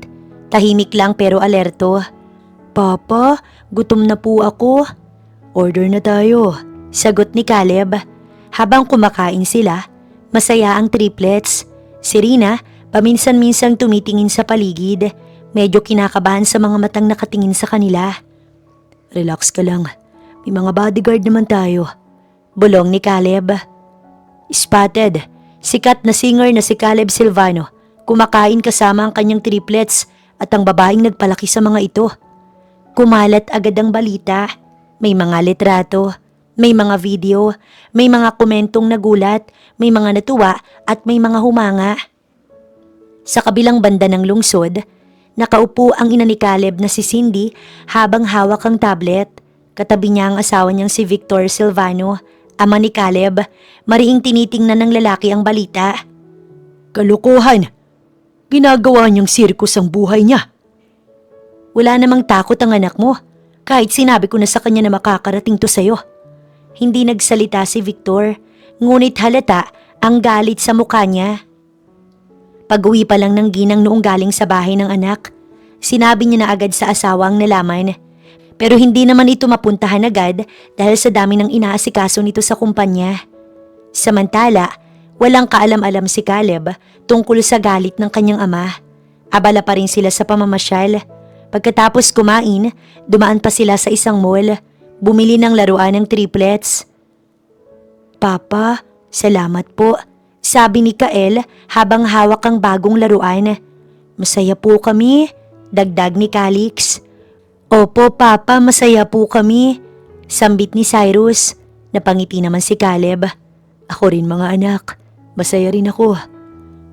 Tahimik lang pero alerto. Papa, gutom na po ako. Order na tayo, sagot ni Caleb. Habang kumakain sila, masaya ang triplets. Si Rina, paminsan-minsang tumitingin sa paligid. Medyo kinakabahan sa mga matang nakatingin sa kanila. Relax ka lang, may mga bodyguard naman tayo, bulong ni Caleb. Spotted, sikat na singer na si Caleb Silvano, kumakain kasama ang kanyang triplets at ang babaeng nagpalaki sa mga ito. Kumalat agad ang balita. May mga litrato, may mga video, may mga komentong nagulat, may mga natuwa at may mga humanga. Sa kabilang banda ng lungsod, nakaupo ang ina ni Caleb na si Cindy habang hawak ang tablet. Katabi niya ang asawa niyang si Victor Silvano, ama ni Caleb. Mariing tinitingnan ng lalaki ang balita. Kalokohan! Ginagawa niyang sirkus ang buhay niya. Wala namang takot ang anak mo, kahit sinabi ko na sa kanya na makakarating to sa'yo. Hindi nagsalita si Victor, ngunit halata ang galit sa mukha niya. Pag-uwi pa lang ng ginang noong galing sa bahay ng anak, sinabi niya na agad sa asawa ang nalaman. Pero hindi naman ito mapuntahan agad dahil sa dami ng inaasikaso nito sa kumpanya. Samantala, walang kaalam-alam si Caleb tungkol sa galit ng kanyang ama. Abala pa rin sila sa pamamasyal. Pagkatapos kumain, dumaan pa sila sa isang mall. Bumili ng laruan ng triplets. Papa, salamat po, sabi ni Kael habang hawak ang bagong laruan. Masaya po kami, dagdag ni Calix. Opo Papa, masaya po kami, sambit ni Cyrus. Napangiti naman si Caleb. Ako rin mga anak, masaya rin ako.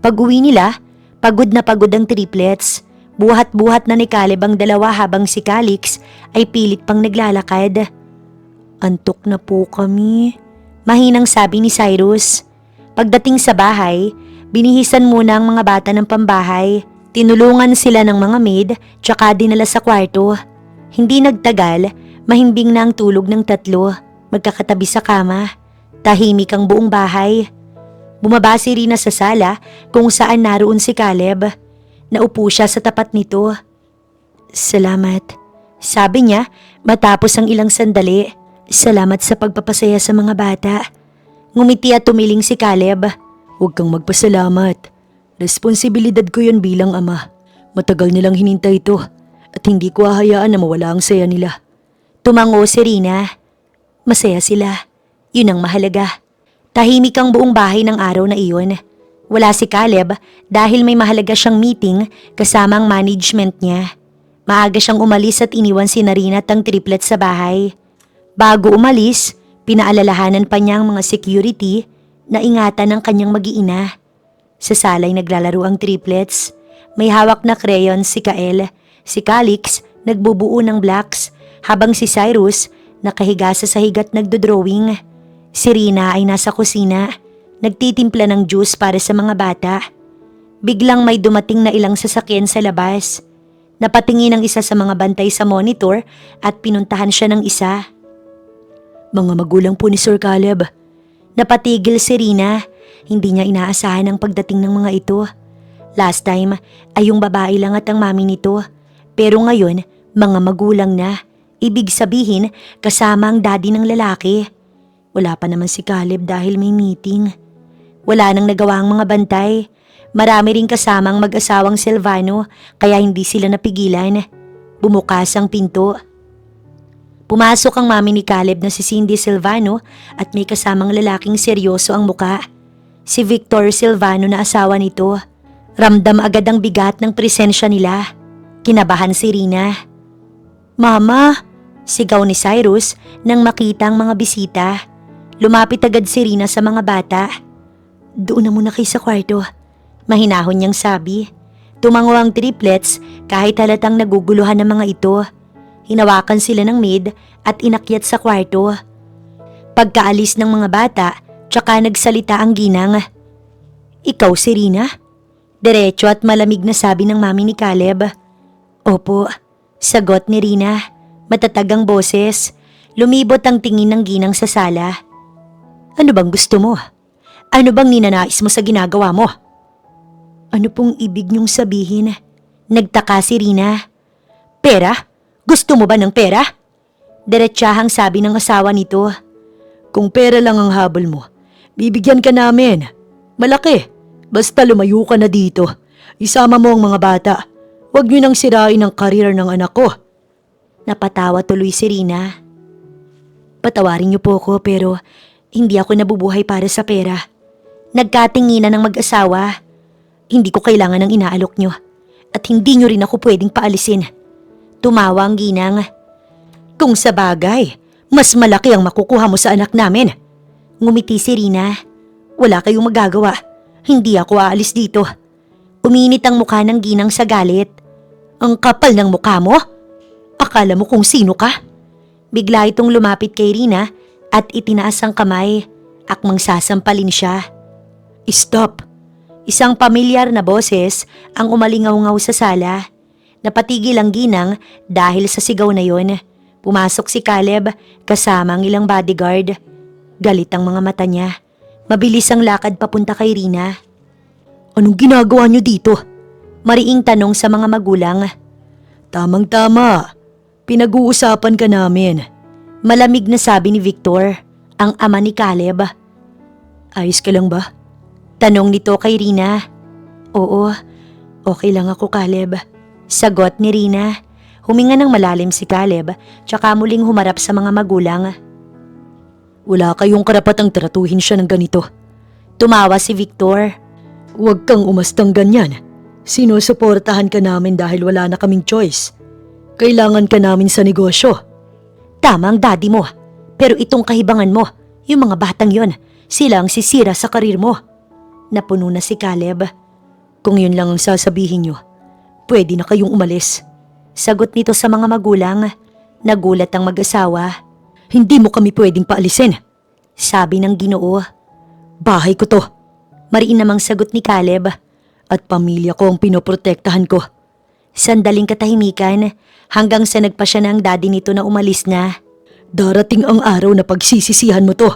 Pag-uwi nila, pagod na pagod ang triplets. Buhat-buhat na ni Caleb ang dalawa habang si Calix ay pilit pang naglalakad. Antok na po kami, Mahinang sabi ni Cyrus. Pagdating sa bahay, binihisan muna ang mga bata ng pambahay. Tinulungan sila ng mga maid tsaka dinala sa kwarto. Hindi nagtagal, mahimbing na ang tulog ng tatlo, magkakatabi sa kama. Tahimik ang buong bahay. Bumaba si Rina sa sala kung saan naroon si Caleb. Naupo siya sa tapat nito. Salamat, sabi niya matapos ang ilang sandali. Salamat sa pagpapasaya sa mga bata. Ngumiti at tumiling si Caleb. Huwag kang magpasalamat. Responsibilidad ko yun bilang ama. Matagal nilang hinintay ito at hindi ko hahayaan na mawala ang saya nila. Tumango si Rina. Masaya sila. Yun ang mahalaga. Tahimik ang buong bahay ng araw na iyon. Wala si Caleb dahil may mahalaga siyang meeting kasama ang management niya. Maaga siyang umalis at iniwan si Rina at ang triplet sa bahay. Bago umalis, pinaalalahanan pa niya ang mga security na ingatan ang kanyang mag-iina. Sa salay naglalaro ang triplets. May hawak na crayon si Kael. Si Calix nagbubuo ng blocks habang si Cyrus nakahiga sa sahig at nagdodrawing. Si Rina ay nasa kusina, nagtitimpla ng juice para sa mga bata. Biglang may dumating na ilang sasakyan sa labas. Napatingin ang isa sa mga bantay sa monitor at pinuntahan siya ng isa. Mga magulang po ni Sir Caleb. Napatigil si Rina. Hindi niya inaasahan ang pagdating ng mga ito. Last time ay yung babae lang at ang mami nito. Pero ngayon, mga magulang na. Ibig sabihin, kasama ang daddy ng lalaki. Wala pa naman si Caleb dahil may meeting. Wala nang nagawa ang mga bantay. Marami ring kasamang mag-asawang Silvano kaya hindi sila napigilan. Bumukas ang pinto. Pumasok ang mami ni Caleb na si Cindy Silvano at may kasamang lalaking seryoso ang muka. Si Victor Silvano na asawa nito. Ramdam agad ang bigat ng presensya nila. Kinabahan si Rina. Mama! Sigaw ni Cyrus nang makita ang mga bisita. Lumapit agad si Rina sa mga bata. Doon na muna kayo sa kwarto. Mahinahon niyang sabi. Tumango ang triplets kahit halatang naguguluhan ng mga ito. Hinawakan sila ng maid at inakyat sa kwarto. Pagkaalis ng mga bata, tsaka nagsalita ang ginang. Ikaw si Rina? Diretso at malamig na sabi ng mami ni Caleb. Opo, sagot ni Rina. Matatag ang boses. Lumibot ang tingin ng ginang sa sala. Ano bang gusto mo? Ano bang ninanais mo sa ginagawa mo? Ano pong ibig niyong sabihin? Nagtaka si Rina. Pera? Gusto mo ba ng pera? Diretsahang sabi ng asawa nito. Kung pera lang ang habol mo, bibigyan ka namin. Malaki. Basta lumayo ka na dito. Isama mo ang mga bata. Huwag niyo nang sirain ang karir ng anak ko. Napatawa tuloy si Rina. Patawarin niyo po ako pero hindi ako nabubuhay para sa pera. Nagkatinginan ng mag-asawa. Hindi ko kailangan ng inaalok niyo at hindi niyo rin ako pwedeng paalisin. Tumawa ang ginang. Kung sa bagay, mas malaki ang makukuha mo sa anak namin. Ngumiti si Rina. Wala kayong magagawa. Hindi ako aalis dito. Uminit ang mukha ng ginang sa galit. Ang kapal ng mukha mo? Akala mo kung sino ka? Bigla itong lumapit kay Rina at itinaas ang kamay. Akmang sasampalin siya. Stop! Isang pamilyar na boses ang umalingaw-ngaw sa sala. Napatigil ang ginang dahil sa sigaw na yon. Pumasok si Caleb kasama ang ilang bodyguard. Galit ang mga mata niya. Mabilis ang lakad papunta kay Rina. Anong ginagawa niyo dito? Mariing tanong sa mga magulang. Tamang-tama. Pinag-uusapan ka namin. Malamig na sabi ni Victor, ang ama ni Caleb. Ayos ka lang ba? Tanong nito kay Rina. Oo, okay lang ako Caleb. Sagot ni Rina. Huminga ng malalim si Caleb tsaka muling humarap sa mga magulang. Wala kayong karapatang tratuhin siya ng ganito. Tumawa si Victor. Huwag kang umastang ganyan. Sinusuportahan ka namin dahil wala na kaming choice. Kailangan ka namin sa negosyo. Tama ang daddy mo. Pero itong kahibangan mo, yung mga batang yon, sila ang sisira sa karir mo. Napuno na si Caleb. Kung yun lang ang sasabihin nyo, pwede na kayong umalis. Sagot nito sa mga magulang. Nagulat ang mag-asawa. Hindi mo kami pwedeng paalisin. sabi ng Ginoo. Bahay ko to. Mariin namang sagot ni Caleb. At pamilya ko ang pinoprotektahan ko. Sandaling katahimikan hanggang sa nagpa siya ng daddy nito na umalis na. Darating ang araw na pagsisisihan mo to.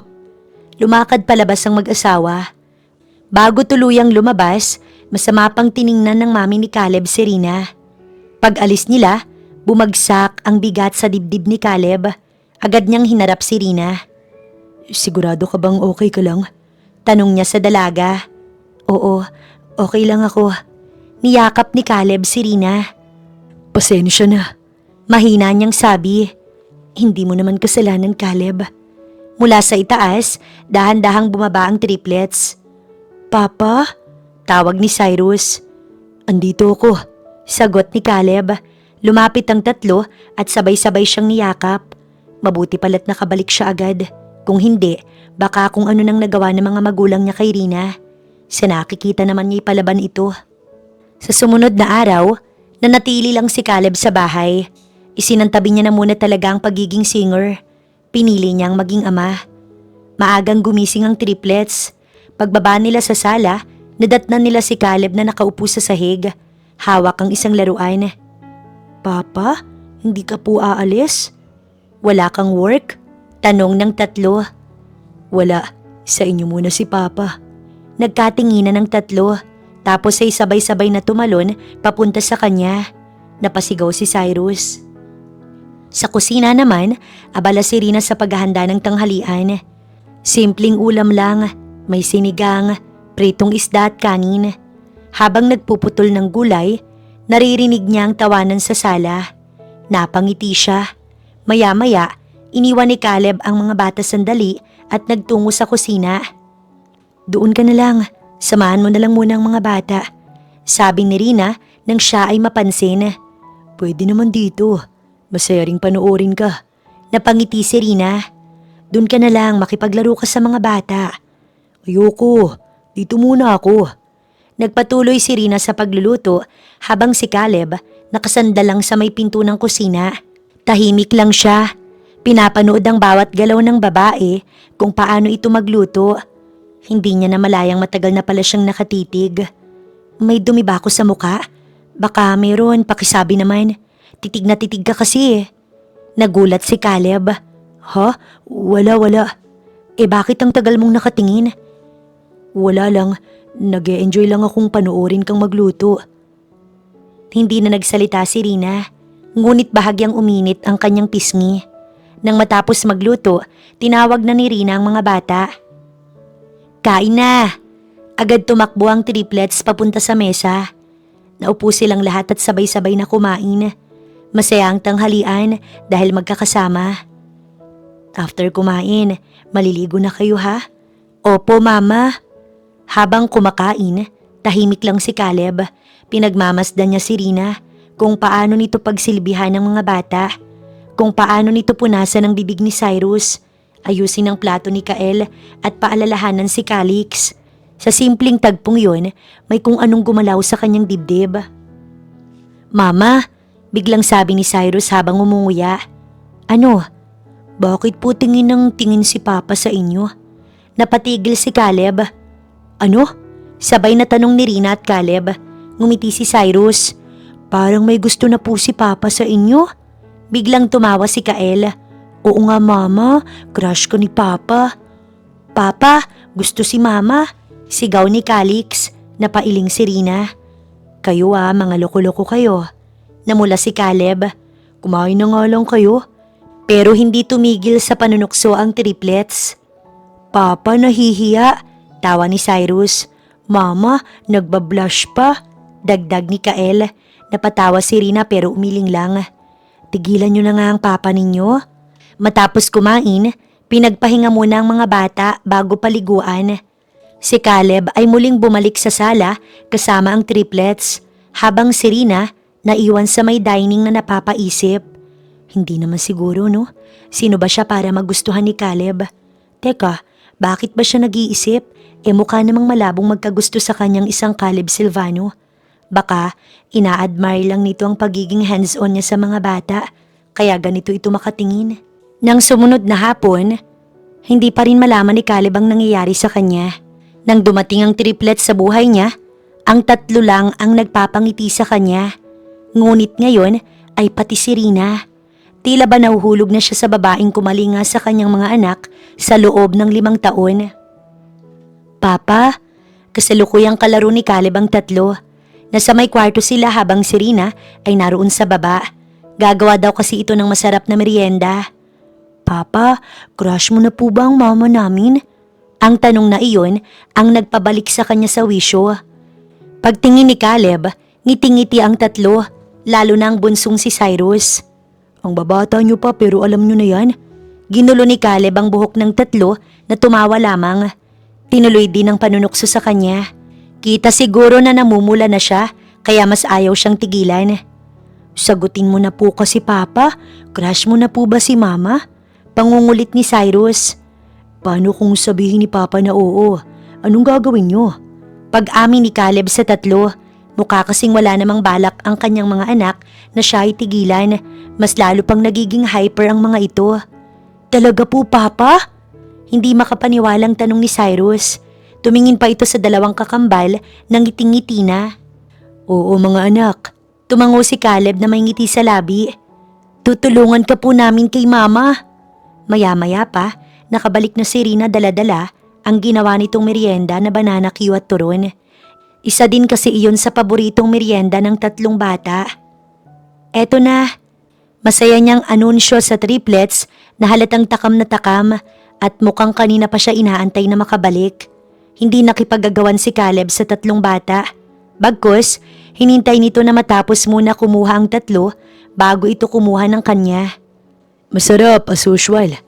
Lumakad palabas ang mag-asawa. Bago tuluyang lumabas, masama pang tiningnan ng mami ni Caleb si Rina. Pag alis nila, bumagsak ang bigat sa dibdib ni Caleb. Agad niyang hinarap si Rina. Sigurado ka bang okay ka lang? Tanong niya sa dalaga. Oo, okay lang ako. Niyakap ni Caleb si Rina. Pasensya na. Mahina niyang sabi. Hindi mo naman kasalanan, Caleb. Mula sa itaas, dahan-dahang bumaba ang triplets. Papa? Tawag ni Cyrus. Andito ako. Sagot ni Caleb. Lumapit ang tatlo at sabay-sabay siyang niyakap. Mabuti pala't nakabalik siya agad. Kung hindi, baka kung ano nang nagawa ng mga magulang niya kay Rina. Sa nakikita naman niya ipalaban ito. Sa sumunod na araw, nanatili lang si Caleb sa bahay. Isinantabi niya na muna talaga ang pagiging singer. Pinili niyang maging ama. Maagang gumising ang triplets. Pagbaba nila sa sala, nadatnan nila si Caleb na nakaupo sa sahig. Hawak ang isang laruan. Papa, hindi ka po aalis? Wala kang work? Tanong ng tatlo. Wala, sa inyo muna si Papa. Nagkatinginan ng tatlo, tapos ay sabay-sabay na tumalon papunta sa kanya. Napasigaw si Cyrus. Sa kusina naman, abala si Rina sa paghahanda ng tanghalian. Simpleng ulam lang, may sinigang, pritong isda at kanin. Habang nagpuputol ng gulay, naririnig niya ang tawanan sa sala. Napangiti siya. Maya-maya, iniwan ni Caleb ang mga bata sandali at nagtungo sa kusina. Doon ka na lang, samahan mo na lang muna ang mga bata. Sabi ni Rina nang siya ay mapansin. Pwede naman dito, masaya ring panoorin ka. Napangiti si Rina. Doon ka na lang, makipaglaro ka sa mga bata. Ayoko, dito muna ako. Nagpatuloy si Rina sa pagluluto habang si Caleb nakasandal lang sa may pinto ng kusina. Tahimik lang siya. Pinapanood ang bawat galaw ng babae kung paano ito magluto. Hindi niya namalayang matagal na pala siyang nakatitig. May dumi ba ako sa muka? Baka meron, pakisabi naman. Titig na titig ka kasi eh. Nagulat si Caleb. Ha? Wala. Bakit ang tagal mong nakatingin? Wala lang, nag-e-enjoy lang akong panoorin kang magluto. Hindi na nagsalita si Rina, ngunit bahagyang uminit ang kanyang pisngi. Nang matapos magluto, tinawag na ni Rina ang mga bata. Kain na! Agad tumakbo ang triplets papunta sa mesa. Naupo silang lahat at sabay-sabay na kumain. Masaya ang tanghalian dahil magkakasama. After kumain, maliligo na kayo ha? Opo, Mama. Habang kumakain, tahimik lang si Caleb. Pinagmamasdan niya si Rina kung paano nito pagsilbihan ng mga bata. Kung paano nito punasan ang bibig ni Cyrus, ayusin ang plato ni Kael at paalalahanan si Calix. Sa simpleng tagpong yon, may kung anong gumalaw sa kanyang dibdib. Mama, biglang sabi ni Cyrus habang umunguya. Ano? Bakit po tingin ng tingin si Papa sa inyo? Napatigil si Caleb. Ano? Sabay na tanong ni Rina at Caleb. Ngumiti si Cyrus. Parang may gusto na po si Papa sa inyo. Biglang tumawa si Kael. Oo nga Mama, crush ko ni Papa. Papa, gusto si Mama. Sigaw ni Calix. Napailing si Rina. Kayo mga loko-loko kayo. Namula si Caleb. Kumain na nga lang kayo. Pero hindi tumigil sa panunukso ang triplets. Papa, nahihiya. Tawa ni Cyrus. Mama, nagbablush pa. Dagdag ni Kael. Napatawa si Rina pero umiling lang. Tigilan nyo na nga ang papa ninyo. Matapos kumain, pinagpahinga muna ang mga bata bago paliguan. Si Caleb ay muling bumalik sa sala kasama ang triplets, habang si Rina naiwan sa may dining na napapaisip. Hindi naman siguro no? Sino ba siya para magustuhan ni Caleb? Teka, bakit ba siya nag-iisip? Mukha namang malabong magkagusto sa kanyang isang Caleb Silvano. Baka ina-admire lang nito ang pagiging hands-on niya sa mga bata, kaya ganito ito makatingin. Nang sumunod na hapon, Hindi pa rin malaman ni Caleb ang nangyayari sa kanya. Nang dumating ang triplets sa buhay niya, ang tatlo lang ang nagpapangiti sa kanya. Ngunit ngayon ay pati si Rina. Tila ba nahuhulog na siya sa babaeng kumalinga sa kanyang mga anak sa loob ng 5 taon. Papa, kasalukuyang kalaro ni Caleb ang tatlo. Nasa may kwarto sila habang si Rina ay naroon sa baba. Gagawa daw kasi ito ng masarap na merienda. Papa, crush mo na po ba ang mama namin? Ang tanong na iyon ang nagpabalik sa kanya sa wisyo. Pagtingin ni Caleb, ngiti-ngiti ang tatlo, lalo na ang bunsong si Cyrus. Ang babata niyo pa pero alam niyo na yan. Ginulo ni Caleb ang buhok ng tatlo na tumawa lamang. Tinuloy din ang panunukso sa kanya. Kita siguro na namumula na siya kaya mas ayaw siyang tigilan. Sagutin mo na po kasi Papa, crush mo na po ba si Mama? Pangungulit ni Cyrus. Paano kung sabihin ni Papa na oo? Anong gagawin niyo? Pag-amin ni Caleb sa tatlo, mukha kasing wala namang balak ang kanyang mga anak na siya ay tigilan. Mas lalo pang nagiging hyper ang mga ito. Talaga po Papa? Hindi makapaniwalang tanong ni Cyrus. Tumingin pa ito sa dalawang kakambal na ngiting-ngiti na. Oo mga anak. Tumango si Caleb na may ngiti sa labi. Tutulungan ka po namin kay Mama. Maya-maya pa, nakabalik na si Rina dala-dala ang ginawa nitong merienda na banana Q at turon. Isa din kasi iyon sa paboritong merienda ng tatlong bata. Eto na. Masaya niyang anunsyo sa triplets na halatang takam na takam at mukhang kanina pa siya inaantay na makabalik. Hindi nakipagagawan si Caleb sa tatlong bata. Bagkus, hinintay nito na matapos muna kumuha ang tatlo bago ito kumuha ng kanya. Masarap as usual.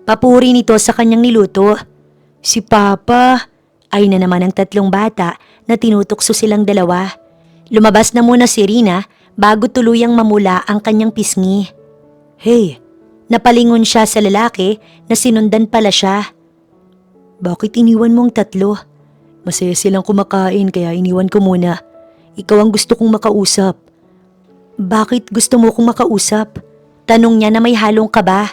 Papuri nito sa kanyang niluto. Si Papa, ay na naman ang tatlong bata na tinutokso silang dalawa. Lumabas na muna si Rina bago tuluyang mamula ang kanyang pisngi. Hey, napalingon siya sa lalaki na sinundan pala siya. Bakit iniwan mo ang tatlo? Masaya silang kumakain kaya iniwan ko muna. Ikaw ang gusto kong makausap. Bakit gusto mo kong makausap? Tanong niya na may halong kaba.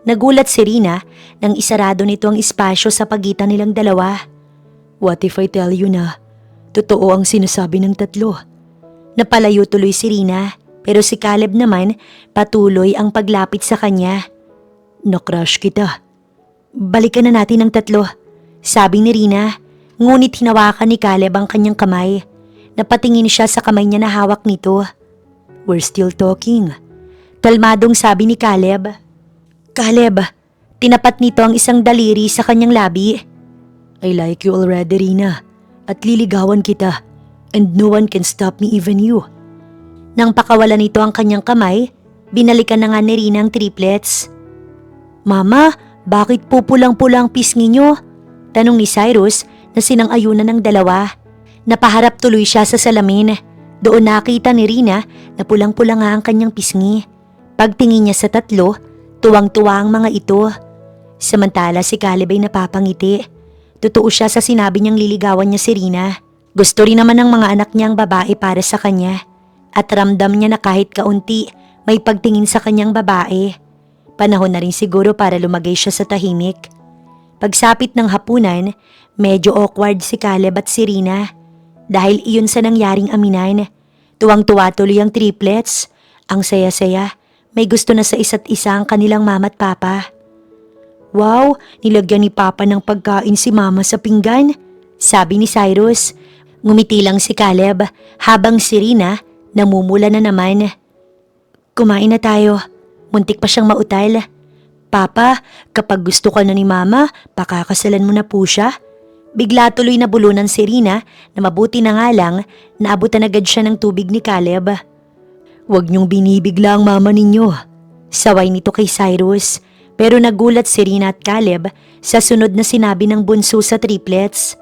Nagulat si Rina nang isarado nito ang espasyo sa pagitan nilang dalawa. What if I tell you na totoo ang sinasabi ng tatlo? Napalayo tuloy si Rina pero si Caleb naman patuloy ang paglapit sa kanya. Na-crush kita. Balikan na natin ang tatlo, sabi ni Rina. Ngunit hinawakan ni Caleb ang kanyang kamay. Napatingin siya sa kamay niya na hawak nito. We're still talking. Kalmadong sabi ni Caleb. Caleb, tinapat nito ang isang daliri sa kanyang labi. I like you already, Rina. At liligawan kita. And no one can stop me, even you. Nang pakawalan nito ang kanyang kamay, binalikan na nga ni Rina ang triplets. Mama, bakit po pulang-pulang pisngi niyo? Tanong ni Cyrus na sinang-ayunan ng dalawa. Napaharap tuloy siya sa salamin. Doon nakita ni Rina na pulang-pula nga ang kanyang pisngi. Pagtingin niya sa tatlo, tuwang-tuwa ang mga ito. Samantala si Caleb ay napapangiti. Totoo siya sa sinabi niyang liligawan niya si Rina. Gusto rin naman ng mga anak niyang babae para sa kanya. At ramdam niya na kahit kaunti may pagtingin sa kanyang babae. Panahon na rin siguro para lumagay siya sa tahimik. Pagsapit ng hapunan, medyo awkward si Caleb at si Rina. Dahil iyon sa nangyaring aminan. Tuwang-tuwa tuloy ang triplets. Ang saya-saya, may gusto na sa isa't isa ang kanilang mama at papa. Wow, nilagyan ni Papa ng pagkain si Mama sa pinggan, sabi ni Cyrus. Ngumiti lang si Caleb habang si Rina namumula na naman. Kumain na tayo. Muntik pa siyang mautal. Papa, kapag gusto ka na ni Mama, pakakasalan mo na po siya. Bigla tuloy na bulunan si Rina na mabuti na nga lang naabutan agad siya ng tubig ni Caleb. Huwag niyong binibigla ang mama ninyo. Saway nito kay Cyrus. Pero nagulat si Rina at Caleb sa sunod na sinabi ng bunso sa triplets.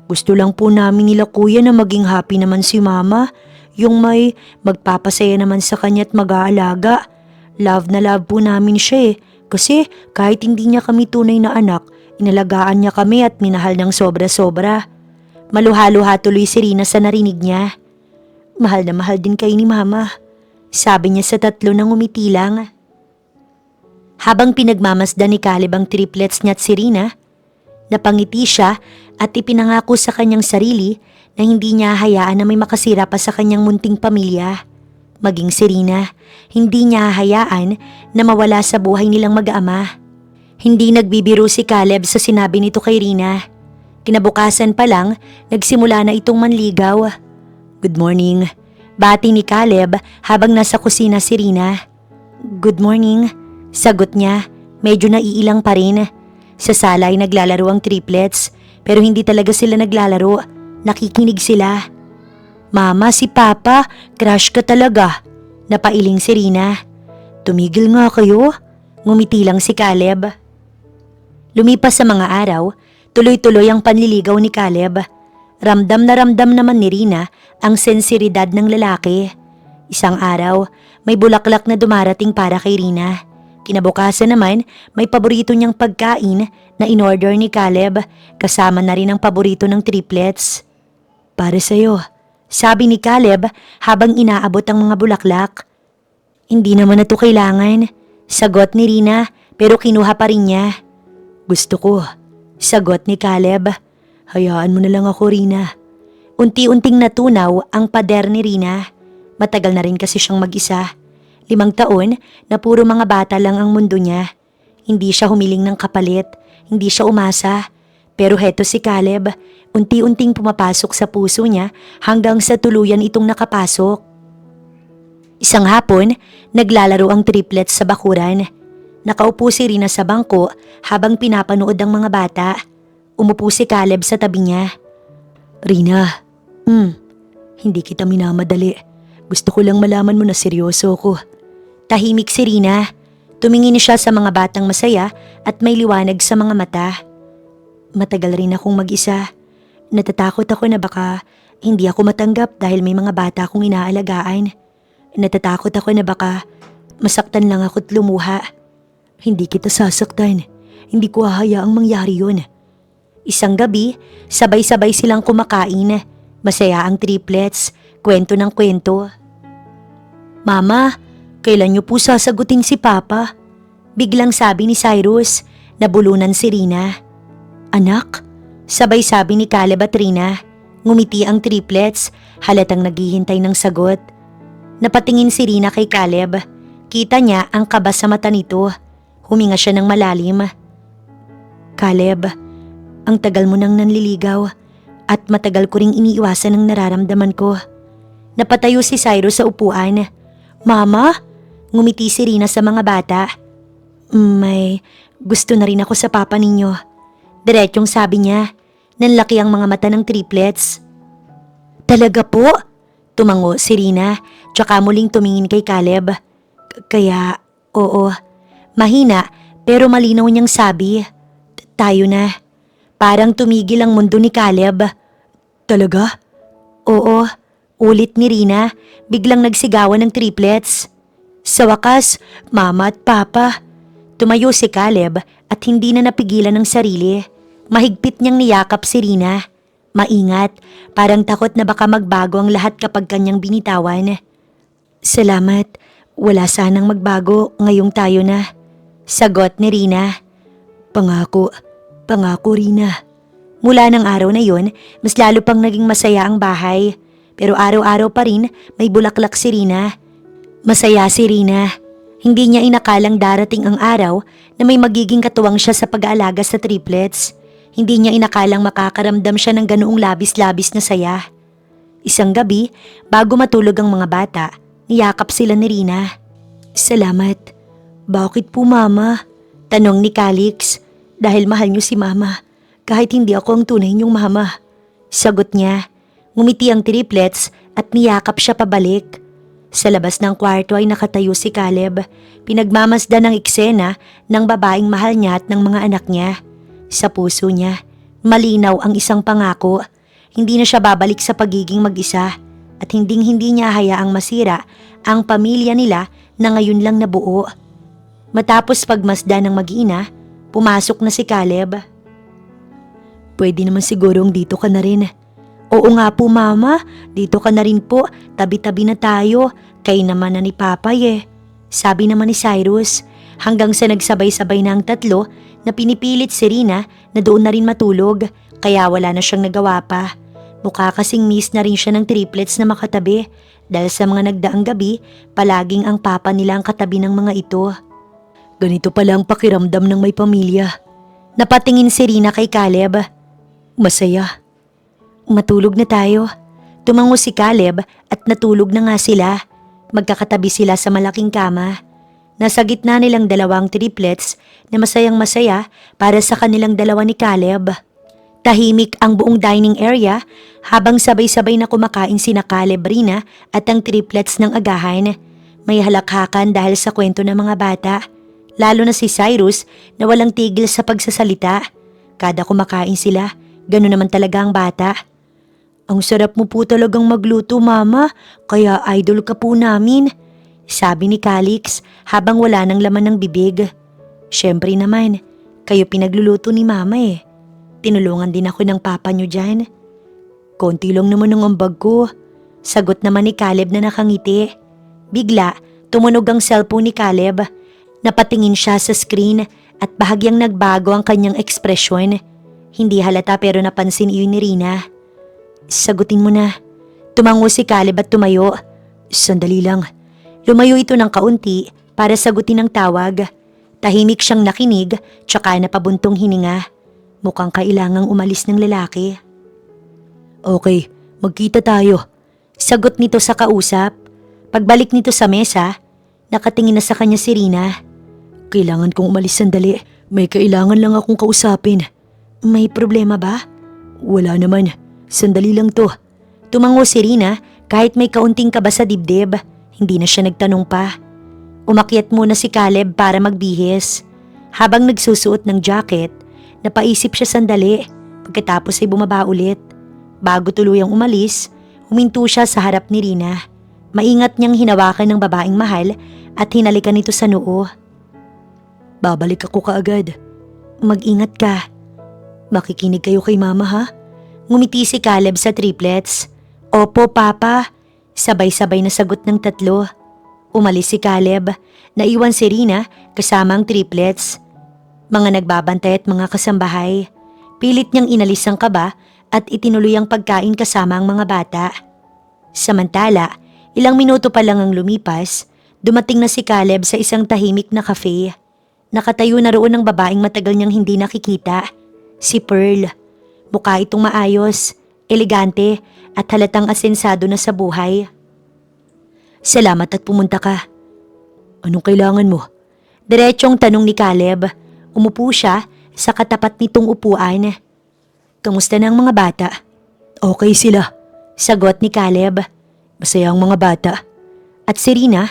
Gusto lang po namin nila kuya na maging happy naman si Mama. Yung may magpapasaya naman sa kanya at mag-aalaga. Love na love po namin siya Kasi kahit hindi niya kami tunay na anak, inalagaan niya kami at minahal ng sobra-sobra. Maluha-luha tuloy si Rina sa narinig niya. Mahal na mahal din kayo ni Mama. Sabi niya sa tatlo nang umiti lang. Habang pinagmamasdan ni Caleb ang triplets niya at si Rina, napangiti siya at ipinangako sa kanyang sarili na hindi niya hayaan na may makasira pa sa kanyang munting pamilya. Maging si Rina, hindi niya hayaan na mawala sa buhay nilang mag-ama. Hindi nagbibiro si Caleb sa sinabi nito kay Rina. Kinabukasan pa lang, nagsimula na itong manligaw. "Good morning," bati ni Caleb habang nasa kusina si Rina. "Good morning," sagot niya, medyo naiilang pa rin. Sa sala ay naglalaro ang triplets pero hindi talaga sila naglalaro, nakikinig sila. "Mama, si Papa, crush ka talaga," napailing si Rina. "Tumigil nga kayo," ngumiti lang si Caleb. Lumipas sa mga araw, tuloy-tuloy ang panliligaw ni Caleb. Ramdam na ramdam naman ni Rina ang sensiridad ng lalaki. Isang araw, may bulaklak na dumarating para kay Rina. Kinabukasan naman, may paborito niyang pagkain na in-order ni Caleb, kasama na rin ang paborito ng triplets. "Para sa'yo," sabi ni Caleb habang inaabot ang mga bulaklak. "Hindi naman na to kailangan," sagot ni Rina pero kinuha pa rin niya. "Gusto ko," sagot ni Caleb. "Hayaan mo na lang ako, Rina." Unti-unting natunaw ang pader ni Rina. Matagal na rin kasi siyang mag-isa. 5 taon na puro mga bata lang ang mundo niya. Hindi siya humiling ng kapalit, hindi siya umasa. Pero heto si Caleb, unti-unting pumapasok sa puso niya hanggang sa tuluyan itong nakapasok. Isang hapon, naglalaro ang triplets sa bakuran. Nakaupo si Rina sa bangko habang pinapanood ang mga bata. Umupo si Caleb sa tabi niya. "Rina, hindi kita minamadali. Gusto ko lang malaman mo na seryoso ko." Tahimik si Rina. Tumingin siya sa mga batang masaya at may liwanag sa mga mata. "Matagal rin akong mag-isa. Natatakot ako na baka hindi ako matanggap dahil may mga bata akong inaalagaan. Natatakot ako na baka masaktan lang ako't lumuha." "Hindi kita sasaktan. Hindi ko hahayaang mangyari yun." Isang gabi, sabay-sabay silang kumakain. Masaya ang triplets, kwento ng kwento. "Mama, kailan niyo po sasagutin si Papa?" Biglang sabi ni Cyrus, nabulunan si Rina. "Anak?" sabay sabi ni Caleb at Rina. Ngumiti ang triplets, halatang naghihintay ng sagot. Napatingin si Rina kay Caleb. Kita niya ang kaba sa mata nito. Huminga siya ng malalim. "Caleb, ang tagal mo nang nanliligaw at matagal ko ring iniiwasan ang nararamdaman ko." Napatayo si Cyrus sa upuan. "Mama?" ngumiti si Rina sa mga bata. May gusto na rin ako sa papa ninyo." Diretsyong sabi niya. Nanlaki ang mga mata ng triplets. "Talaga po?" tumango si Rina, tsaka muling tumingin kay Caleb. "Kaya, oo." Mahina pero malinaw niyang sabi. "Tayo na." Parang tumigil ang mundo ni Caleb. "Talaga?" "Oo." Ulit ni Rina, biglang nagsigawan ng triplets. Sa wakas, Mama at Papa. Tumayo si Caleb at hindi na napigilan ng sarili. Mahigpit niyang niyakap si Rina. Maingat, parang takot na baka magbago ang lahat kapag kanyang binitawan. "Salamat, wala sanang magbago ngayong tayo na." Sagot ni Rina. Pangako Rina." Mula ng araw na yon, mas lalo pang naging masaya ang bahay. Pero araw-araw pa rin may bulaklak si Rina. Masaya si Rina. Hindi niya inakalang darating ang araw na may magiging katuwang siya sa pag-aalaga sa triplets. Hindi niya inakalang makakaramdam siya ng ganoong labis-labis na saya. Isang gabi, bago matulog ang mga bata, niyakap sila ni Rina. "Salamat." "Bakit po, Mama?" tanong ni Calix. "Dahil mahal niyo si Mama, kahit hindi ako ang tunay niyong mama." Sagot niya. Ngumiti ang triplets at niyakap siya pabalik. Sa labas ng kwarto ay nakatayo si Caleb. Pinagmamasdan ng eksena ng babaeng mahal niya at ng mga anak niya. Sa puso niya, malinaw ang isang pangako. Hindi na siya babalik sa pagiging mag-isa at hindi niya hayaang masira ang pamilya nila na ngayon lang nabuo. Matapos pagmasdan ng mag-ina, pumasok na si Caleb. "Pwede naman sigurong dito ka na rin." "Oo nga po, Mama, dito ka na rin po, tabi-tabi na tayo, kayo naman na ni Papay eh." Sabi naman ni Cyrus. hanggang sa nagsabay-sabay na ang tatlo na pinipilit si Rina na doon na rin matulog kaya wala na siyang nagawa pa. Mukha kasing miss na rin siya ng triplets na makatabi dahil sa mga nagdaang gabi palaging ang papa nila ang katabi ng mga ito. Ganito pala ang pakiramdam ng may pamilya. Napatingin si Rina kay Caleb. Masaya. Matulog na tayo. Tumango si Caleb at natulog na nga sila. Magkakatabi sila sa malaking kama. Nasa gitna nilang dalawang triplets na masayang masaya para sa kanilang dalawa ni Caleb. Tahimik ang buong dining area habang sabay-sabay na kumakain sina Caleb, Rina at ang triplets ng agahan. May halakhakan dahil sa kwento ng mga bata. Lalo na si Cyrus na walang tigil sa pagsasalita. Kada kumakain sila, gano'n naman talaga ang bata. Ang sarap mo po talagang magluto, Mama, kaya idol ka po namin, sabi ni Calix habang wala nang laman ng bibig. Siyempre naman, kayo pinagluluto ni Mama eh. Tinulungan din ako ng papa nyo dyan. Konti lang naman ang ambag ko, sagot naman ni Caleb na nakangiti. Bigla, tumunog ang cellphone ni Caleb. Napatingin siya sa screen at bahagyang nagbago ang kanyang ekspresyon. Hindi halata pero napansin iyon ni Rina. Sagutin mo na. Tumango si Caleb at tumayo. Sandali lang. Lumayo ito ng kaunti para sagutin ang tawag. Tahimik siyang nakinig tsaka napabuntong hininga. Mukhang kailangang umalis ng lalaki. Okay, magkita tayo. Sagot nito sa kausap. Pagbalik nito sa mesa, nakatingin na sa kanya si Rina. Kailangan kong umalis sandali. May kailangan lang akong kausapin. May problema ba? Wala naman. Sandali lang to. Tumango si Rina kahit may kaunting kaba sa dibdib. Hindi na siya nagtanong pa. Umakyat muna si Caleb para magbihis. Habang nagsusuot ng jacket, napaisip siya sandali. Pagkatapos ay bumaba ulit. Bago tuluyang umalis, huminto siya sa harap ni Rina. Maingat niyang hinawakan ng babaeng mahal at hinalikan nito sa noo. Babalik ako kaagad. Mag-ingat ka. Makikinig kayo kay Mama ha? Ngumiti si Caleb sa triplets. Opo, Papa. Sabay-sabay na sagot ng tatlo. Umalis si Caleb. Naiwan si Rina kasama ang triplets. Mga nagbabantay at mga kasambahay. Pilit niyang inalis ang kaba at itinuloy ang pagkain kasama ang mga bata. Samantala, ilang minuto pa lang ang lumipas, dumating na si Caleb sa isang tahimik na cafe. Nakatayo na roon ang babaeng matagal niyang hindi nakikita. Si Pearl. Mukha itong maayos, elegante at halatang asensado na sa buhay. Salamat at pumunta ka. Anong kailangan mo? Diretsong tanong ni Caleb. Umupo siya sa katapat nitong upuan. Kamusta na ang mga bata? Okay sila, sagot ni Caleb. Masaya ang mga bata. At si Rina?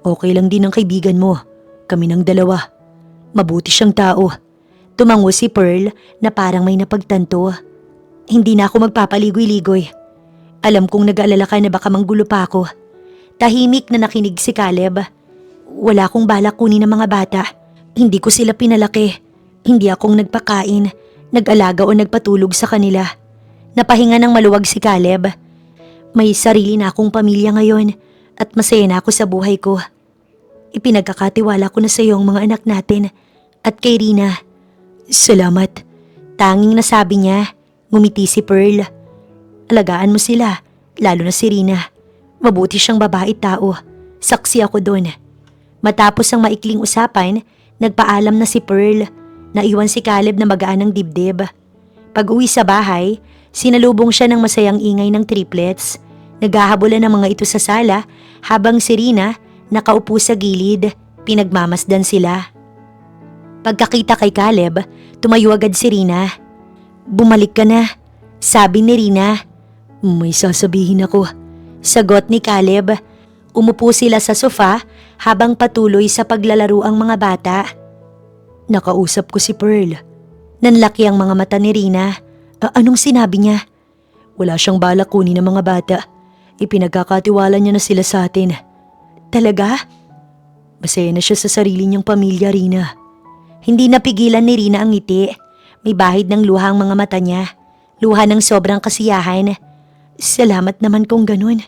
Okay lang din ang kaibigan mo. Kami ng dalawa. Mabuti siyang tao. Tumango si Pearl na parang may napagtanto. Hindi na ako magpapaligoy-ligoy. Alam kong nag-aalala ka na baka manggulo pa ako. Tahimik na nakinig si Caleb. Wala akong balak kunin ng mga bata. Hindi ko sila pinalaki. Hindi akong nagpakain, nag-alaga o nagpatulog sa kanila. Napahinga ng maluwag si Caleb. May sarili na akong pamilya ngayon at masaya na ako sa buhay ko. Ipinagkakatiwala ko na sa iyo ang mga anak natin at kay Rina. Salamat. Tanging nasabi niya. Ngumiti si Pearl. Alagaan mo sila, lalo na si Rina. Mabuti siyang babae tao. Saksi ako doon. Matapos ang maikling usapan, nagpaalam na si Pearl. Naiwan si Caleb na magaan ng dibdib. Pag-uwi sa bahay, sinalubong siya ng masayang ingay ng triplets. Naghahabulan ng mga ito sa sala habang si Rina nakaupo sa gilid. Pinagmamasdan sila. Pagkakita kay Caleb, tumayo agad si Rina. Bumalik ka na, sabi ni Rina. May sasabihin ako, sagot ni Caleb. Umupo sila sa sofa habang patuloy sa paglalaro ang mga bata. Nakausap ko si Pearl. Nanlaki ang mga mata ni Rina. Anong sinabi niya? Wala siyang balak kunin ng mga bata. Ipinagkakatiwala niya na sila sa atin. Talaga? Masaya na siya sa sarili niyang pamilya, Rina. Hindi napigilan ni Rina ang ngiti. May bahid ng luha ang mga mata niya. Luha ng sobrang kasiyahan. Salamat naman kung ganun.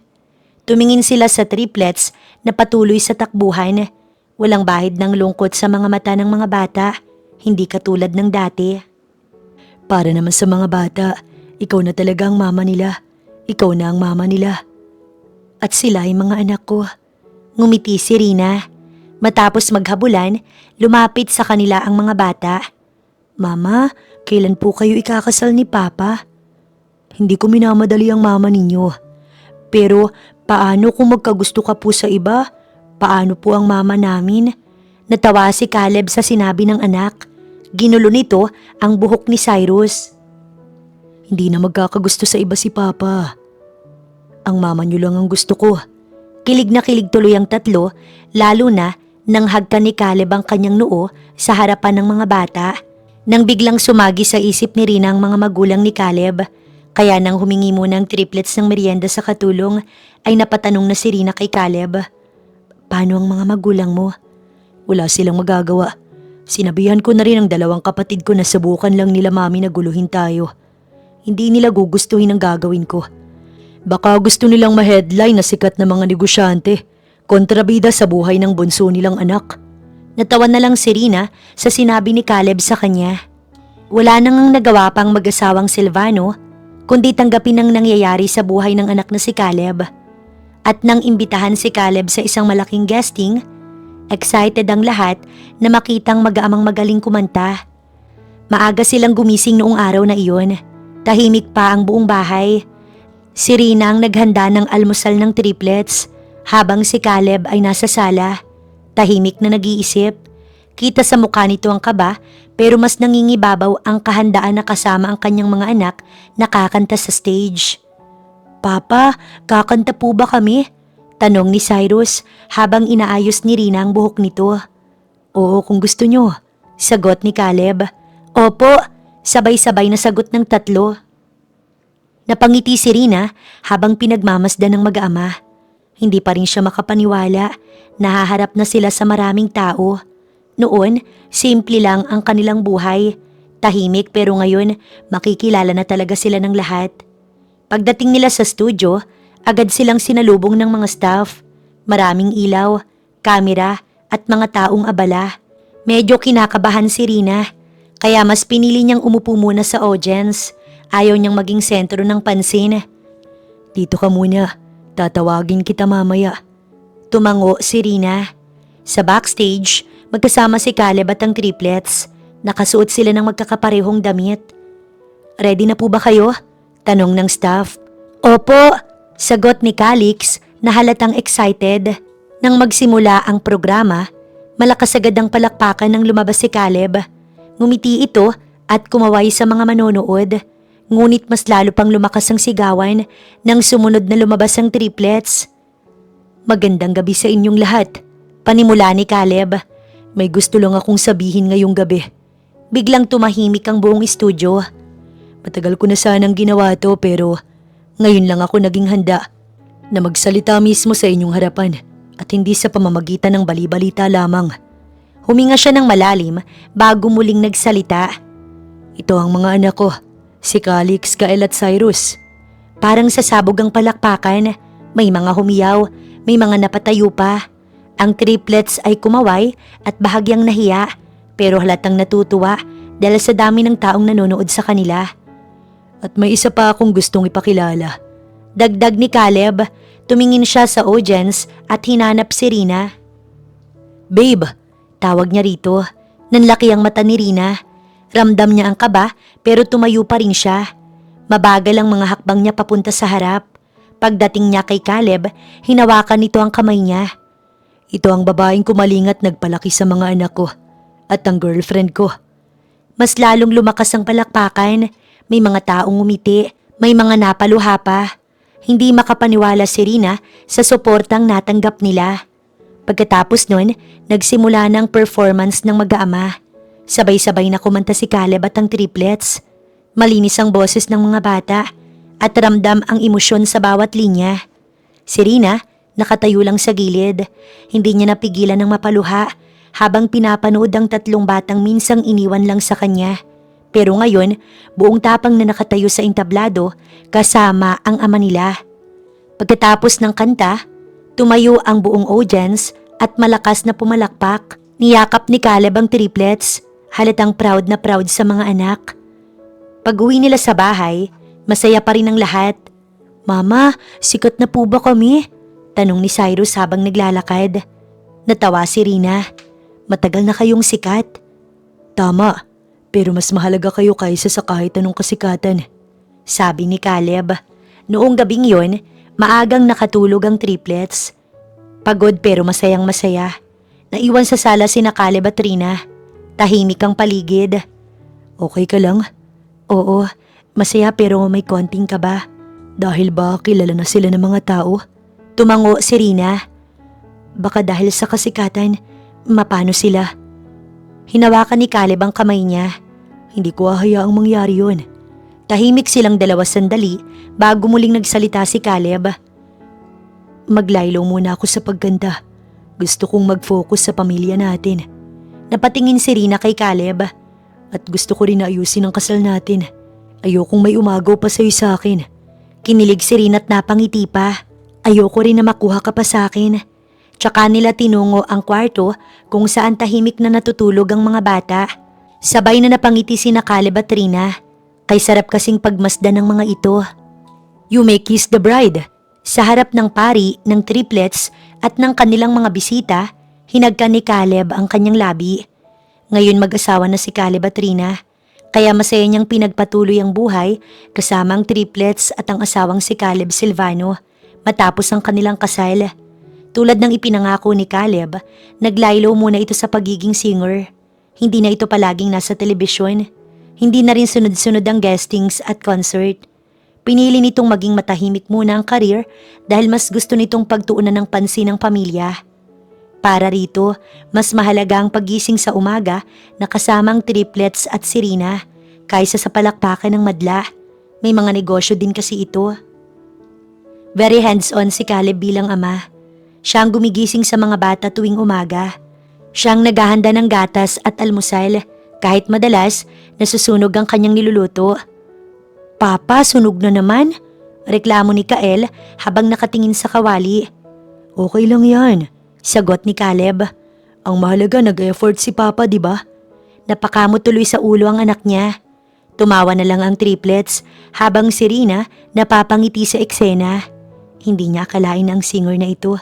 Tumingin sila sa triplets na patuloy sa takbuhan. Walang bahid ng lungkot sa mga mata ng mga bata, hindi katulad ng dati. Para naman sa mga bata, ikaw na talaga ang mama nila. Ikaw na ang mama nila. At sila ay mga anak ko. Ngumiti si Rina. Matapos maghabulan, lumapit sa kanila ang mga bata. Mama, kailan po kayo ikakasal ni Papa? Hindi ko minamadali ang mama ninyo. Pero paano kung magkagusto ka po sa iba? Paano po ang mama namin? Natawa si Caleb sa sinabi ng anak. Ginulo nito ang buhok ni Cyrus. Hindi na magkakagusto sa iba si Papa. Ang mama niyo lang ang gusto ko. Kilig na kilig tuloy ang tatlo, lalo na nang hagkan ni Caleb ang kanyang noo sa harapan ng mga bata. Nang biglang sumagi sa isip ni Rina ang mga magulang ni Caleb, kaya nang humingi muna ng triplets ng merienda sa katulong, ay napatanong na si Rina kay Caleb. Paano ang mga magulang mo? Wala silang magagawa. Sinabihan ko na rin ang dalawang kapatid ko na subukan lang nila mami na guluhin tayo. Hindi nila gugustuhin ang gagawin ko. Baka gusto nilang ma-headline na sikat na mga negosyante, kontrabida sa buhay ng bunso nilang anak. Natawa na lang si Rina sa sinabi ni Caleb sa kanya. Wala nang nagawa pang mag-asawang Silvano, kundi tanggapin ang nangyayari sa buhay ng anak na si Caleb. At nang imbitahan si Caleb sa isang malaking guesting, excited ang lahat na makitang mag-aamang magaling kumanta. Maaga silang gumising noong araw na iyon. Tahimik pa ang buong bahay. Si Rina ang naghanda ng almusal ng triplets, habang si Caleb ay nasa sala. Tahimik na nag-iisip. Kita sa mukha nito ang kaba, pero mas nangingibabaw ang kahandaan na kasama ang kanyang mga anak na kakanta sa stage. Papa, kakanta po ba kami? Tanong ni Cyrus habang inaayos ni Rina ang buhok nito. Oo, kung gusto nyo. Sagot ni Caleb. Opo, sabay-sabay na sagot ng tatlo. Napangiti si Rina habang pinagmamasdan ng mag-ama. Hindi pa rin siya makapaniwala. Nahaharap na sila sa maraming tao. Noon, simple lang ang kanilang buhay. Tahimik pero ngayon makikilala na talaga sila ng lahat. Pagdating nila sa studio, agad silang sinalubong ng mga staff. Maraming ilaw, kamera at mga taong abala. Medyo kinakabahan si Rina, kaya mas pinili niyang umupo muna sa audience. Ayaw niyang maging sentro ng pansin. Dito ka muna, tatawagin kita mamaya. Tumango si Rina. Sa backstage, magkasama si Caleb at ang triplets. Nakasuot sila ng magkakaparehong damit. Ready na po ba kayo? Tanong ng staff. Opo, sagot ni Calix na halatang excited. Nang magsimula ang programa, malakas agad ang palakpakan nang lumabas si Caleb. Ngumiti ito at kumaway sa mga manonood. Ngunit mas lalo pang lumakas ang sigawan nang sumunod na lumabas ang triplets. Magandang gabi sa inyong lahat. Panimula ni Caleb. May gusto lang akong sabihin ngayong gabi. Biglang tumahimik ang buong estudyo. Matagal ko na sanang ginawa to pero ngayon lang ako naging handa na magsalita mismo sa inyong harapan at hindi sa pamamagitan ng bali-balita lamang. Huminga siya ng malalim bago muling nagsalita. Ito ang mga anak ko, si Calix, Kael at Cyrus. Parang sasabog ang palakpakan, may mga humiyaw, may mga napatayo pa. Ang triplets ay kumaway at bahagyang nahiya pero halatang natutuwa dahil sa dami ng taong nanonood sa kanila. At may isa pa akong gustong ipakilala. Dagdag ni Caleb, tumingin siya sa audience at hinanap si Rina. Babe, tawag niya rito. Nanlaki ang mata ni Rina. Ramdam niya ang kaba pero tumayo pa rin siya. Mabagal ang mga hakbang niya papunta sa harap. Pagdating niya kay Caleb, hinawakan nito ang kamay niya. Ito ang babaeng kumalingat nagpalaki sa mga anak ko at ang girlfriend ko. Mas lalong lumakas ang palakpakan. May mga taong umiti, may mga napaluha pa. Hindi makapaniwala si Rina sa suportang natanggap nila. Pagkatapos nun, nagsimula ng performance ng mag-aama. Sabay-sabay na kumanta si Caleb at ang triplets. Malinis ang boses ng mga bata at ramdam ang emosyon sa bawat linya. Si Rina, nakatayo lang sa gilid. Hindi niya napigilan ng mapaluha habang pinapanood ang tatlong batang minsang iniwan lang sa kanya. Pero ngayon, buong tapang na nakatayo sa entablado kasama ang ama nila. Pagkatapos ng kanta, tumayo ang buong audience at malakas na pumalakpak. Niyakap ni Caleb ang triplets, halatang proud na proud sa mga anak. Pag-uwi nila sa bahay, masaya pa rin ang lahat. "Mama, sikat na po ba kami?" tanong ni Cyrus habang naglalakad. Natawa si Rina. "Matagal na kayong sikat." "Tama, pero mas mahalaga kayo kaysa sa kahit anong kasikatan," sabi ni Caleb. Noong gabing yon, maagang nakatulog ang triplets. Pagod pero masayang masaya. Naiwan sa sala sina Caleb at Rina. Tahimik ang paligid. "Okay ka lang?" "Oo, masaya pero may konting kaba." "Dahil ba kilala na sila ng mga tao?" Tumango si Rina. "Baka dahil sa kasikatan, mapano sila?" Hinawakan ni Caleb ang kamay niya. "Hindi ko hahayaang mangyari yun." Tahimik silang dalawa sandali bago muling nagsalita si Caleb. "Maglaylo muna ako sa pagganda. Gusto kong mag-focus sa pamilya natin." Napatingin si Rina kay Caleb. "At gusto ko rin na ayusin ang kasal natin. Ayokong may umagaw pa sa'yo sa akin." Kinilig si Rina at napangiti pa. "Ayoko rin na makuha ka pa sa akin." Tsaka nila tinungo ang kwarto kung saan tahimik na natutulog ang mga bata. Sabay na napangiti sina Caleb at Rina. Kay sarap kasing pagmasdan ng mga ito. "You may kiss the bride." Sa harap ng pari, ng triplets at ng kanilang mga bisita, hinagkan ni Caleb ang kanyang labi. Ngayon mag-asawa na si Caleb at Rina, kaya masaya niyang pinagpatuloy ang buhay kasama ang triplets at ang asawang si Caleb Silvano matapos ang kanilang kasal. Tulad ng ipinangako ni Caleb, naglaylo muna ito sa pagiging singer. Hindi na ito palaging nasa telebisyon. Hindi na rin sunod-sunod ang guestings at concert. Pinili nitong maging matahimik muna ang karir dahil mas gusto nitong pagtuunan ng pansin ng pamilya. Para rito, mas mahalaga ang pagising sa umaga na kasamang triplets at si Rina kaysa sa palakpakan ng madla. May mga negosyo din kasi ito. Very hands-on si Caleb bilang ama. Siya ang gumigising sa mga bata tuwing umaga. Siya ang naghahanda ng gatas at almusal kahit madalas nasusunog ang kanyang niluluto. "Papa, sunog na naman?" reklamo ni Kael habang nakatingin sa kawali. "Okay lang yan," sagot ni Caleb. "Ang mahalaga nag-effort si Papa, di ba?" Napakamot tuloy sa ulo ang anak niya. Tumawa na lang ang triplets habang si Rina napapangiti sa eksena. Hindi niya akalain ang singer na ito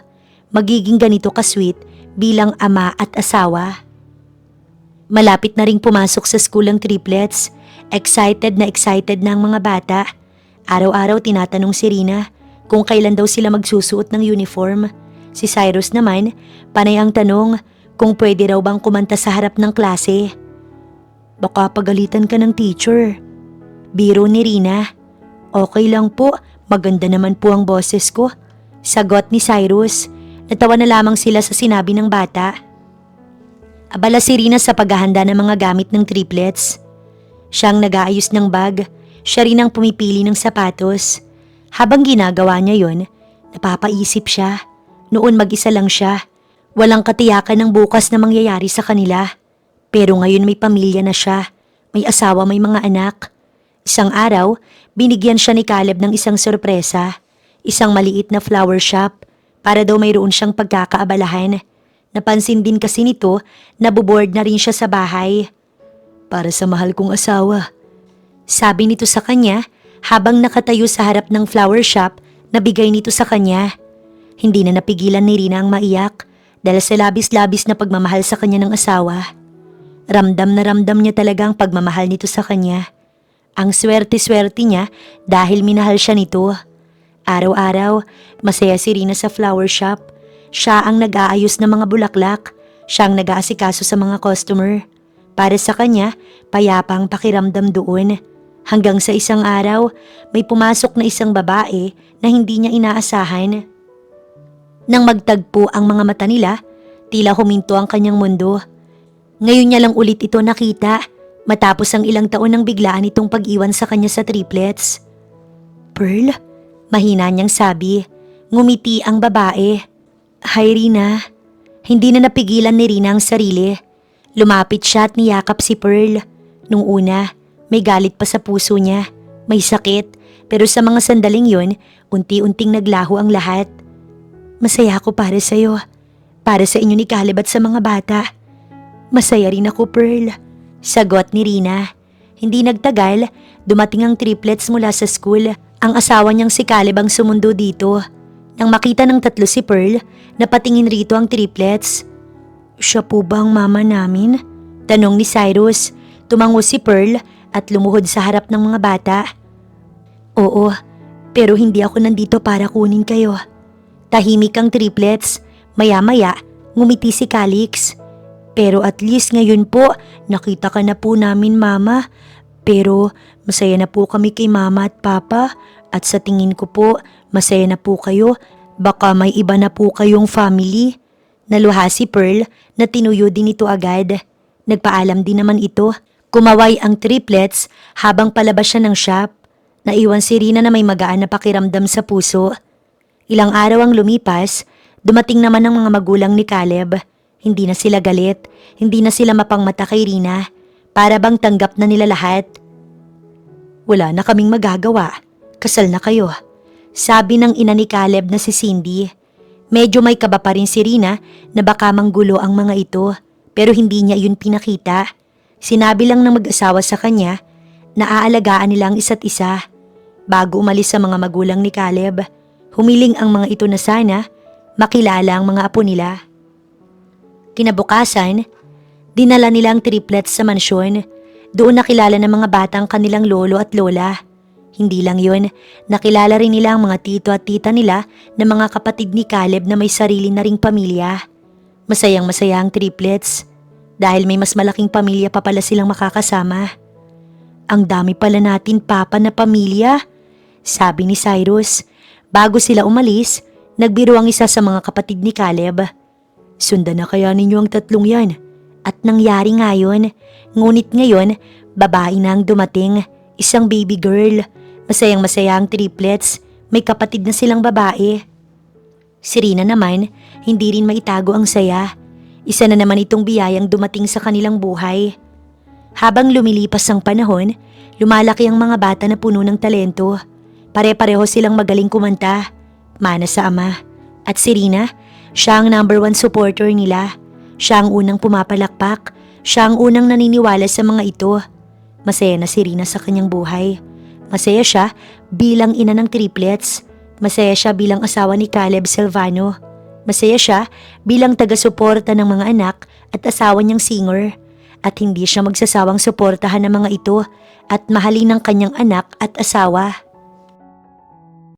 magiging ganito ka-sweet bilang ama at asawa. Malapit na ring pumasok sa school ang triplets. Excited na ang mga bata. Araw-araw tinatanong si Rina kung kailan daw sila magsusuot ng uniform. Si Cyrus naman, panay ang tanong kung pwede raw bang kumanta sa harap ng klase. "Baka pagalitan ka ng teacher." Biro ni Rina. "Okay lang po, maganda naman po ang boses ko," sagot ni Cyrus. Natawa na lamang sila sa sinabi ng bata. Abala si Rina sa paghahanda ng mga gamit ng triplets. Siyang nag-aayos ng bag, siya rin ang pumipili ng sapatos. Habang ginagawa niya yon, napapaisip siya. Noon mag-isa lang siya. Walang katiyakan ng bukas na mangyayari sa kanila. Pero ngayon may pamilya na siya. May asawa, may mga anak. Isang araw, binigyan siya ni Caleb ng isang sorpresa. Isang maliit na flower shop para daw mayroon siyang pagkakaabalahan. Napansin din kasi nito na buboard na rin siya sa bahay. "Para sa mahal kong asawa," sabi nito sa kanya habang nakatayo sa harap ng flower shop na bigay nito sa kanya. Hindi na napigilan ni Rina ang maiyak dahil sa labis-labis na pagmamahal sa kanya ng asawa. Ramdam na ramdam niya talaga ang pagmamahal nito sa kanya. Ang swerte-swerte niya dahil minahal siya nito. Araw-araw, masaya si Rina sa flower shop. Siya ang nag-aayos ng mga bulaklak. Siya ang nag-aasikaso sa mga customer. Para sa kanya, payapa ang pakiramdam doon. Hanggang sa isang araw, may pumasok na isang babae na hindi niya inaasahan. Nang magtagpo ang mga mata nila, tila huminto ang kanyang mundo. Ngayon niya lang ulit ito nakita matapos ang ilang taon ng biglaan itong pag-iwan sa kanya sa triplets. "Pearl?" mahina niyang sabi. Ngumiti ang babae. "Hi Rina." Hindi na napigilan ni Rina ang sarili. Lumapit siya at niyakap si Pearl. Nung una, may galit pa sa puso niya. May sakit, pero sa mga sandaling yon, unti-unting naglaho ang lahat. "Masaya ako para sa'yo." para sa inyo ni Caleb at sa mga bata. Masaya rin ako, Pearl. Sagot ni Rina. Hindi nagtagal, dumating ang triplets mula sa school. Ang asawa niyang si Caleb ang sumundo dito. Nang makita ng tatlo si Pearl, napatingin rito ang triplets. Siya po ba ang mama namin? Tanong ni Cyrus. Tumango si Pearl at lumuhod sa harap ng mga bata. Oo, pero hindi ako nandito para kunin kayo. Tahimik ang triplets. Maya-maya, ngumiti si Calix. Pero at least ngayon po, nakita ka na po namin, Mama. Pero masaya na po kami kay Mama at Papa. At sa tingin ko po, masaya na po kayo. Baka may iba na po kayong family. Naluha si Pearl na tinuyo din ito agad. Nagpaalam din naman ito. Kumaway ang triplets habang palabas siya ng shop. Naiwan si Rina na may magaan na pakiramdam sa puso. Ilang araw ang lumipas, dumating naman ang mga magulang ni Caleb. Hindi na sila galit, hindi na sila mapangmata kay Rina. Para bang tanggap na nila lahat. Wala na kaming magagawa. Kasal na kayo. Sabi ng ina ni Caleb na si Cindy. Medyo may kaba pa rin si Rina na baka manggulo ang mga ito. Pero hindi niya yun pinakita. Sinabi lang ng mag-asawa sa kanya na aalagaan nila ang isa't isa. Bago umalis sa mga magulang ni Caleb, humiling ang mga ito na sana makilala ang mga apo nila. Kinabukasan, dinala nila ang triplets sa mansyon. Doon nakilala ng mga batang kanilang lolo at lola. Hindi lang yun, nakilala rin nila ang mga tito at tita nila na mga kapatid ni Caleb na may sarili na ring pamilya. Masayang masaya ang triplets dahil may mas malaking pamilya pa pala silang makakasama. Ang dami pala natin, Papa, na pamilya, sabi ni Cyrus. Bago sila umalis, nagbiro ang isa sa mga kapatid ni Caleb. Sundan na kaya ninyo ang tatlong yan? At nangyari nga yun. Ngunit ngayon, babae na ang dumating, isang baby girl. Masayang masaya ang triplets, may kapatid na silang babae. Si Rina naman, hindi rin maitago ang saya. Isa na naman itong biyayang dumating sa kanilang buhay. Habang lumilipas ang panahon, lumalaki ang mga bata na puno ng talento. Pare-pareho silang magaling kumanta, mana sa ama. At si Rina, siya ang number 1 supporter nila. Siya ang unang pumapalakpak, siya ang unang naniniwala sa mga ito. Masaya na si Rina sa kanyang buhay. Masaya siya bilang ina ng triplets. Masaya siya bilang asawa ni Caleb Silvano. Masaya siya bilang taga-suporta ng mga anak at asawa niyang singer. At hindi siya magsasawang suportahan ng mga ito at mahalin ng kanyang anak at asawa.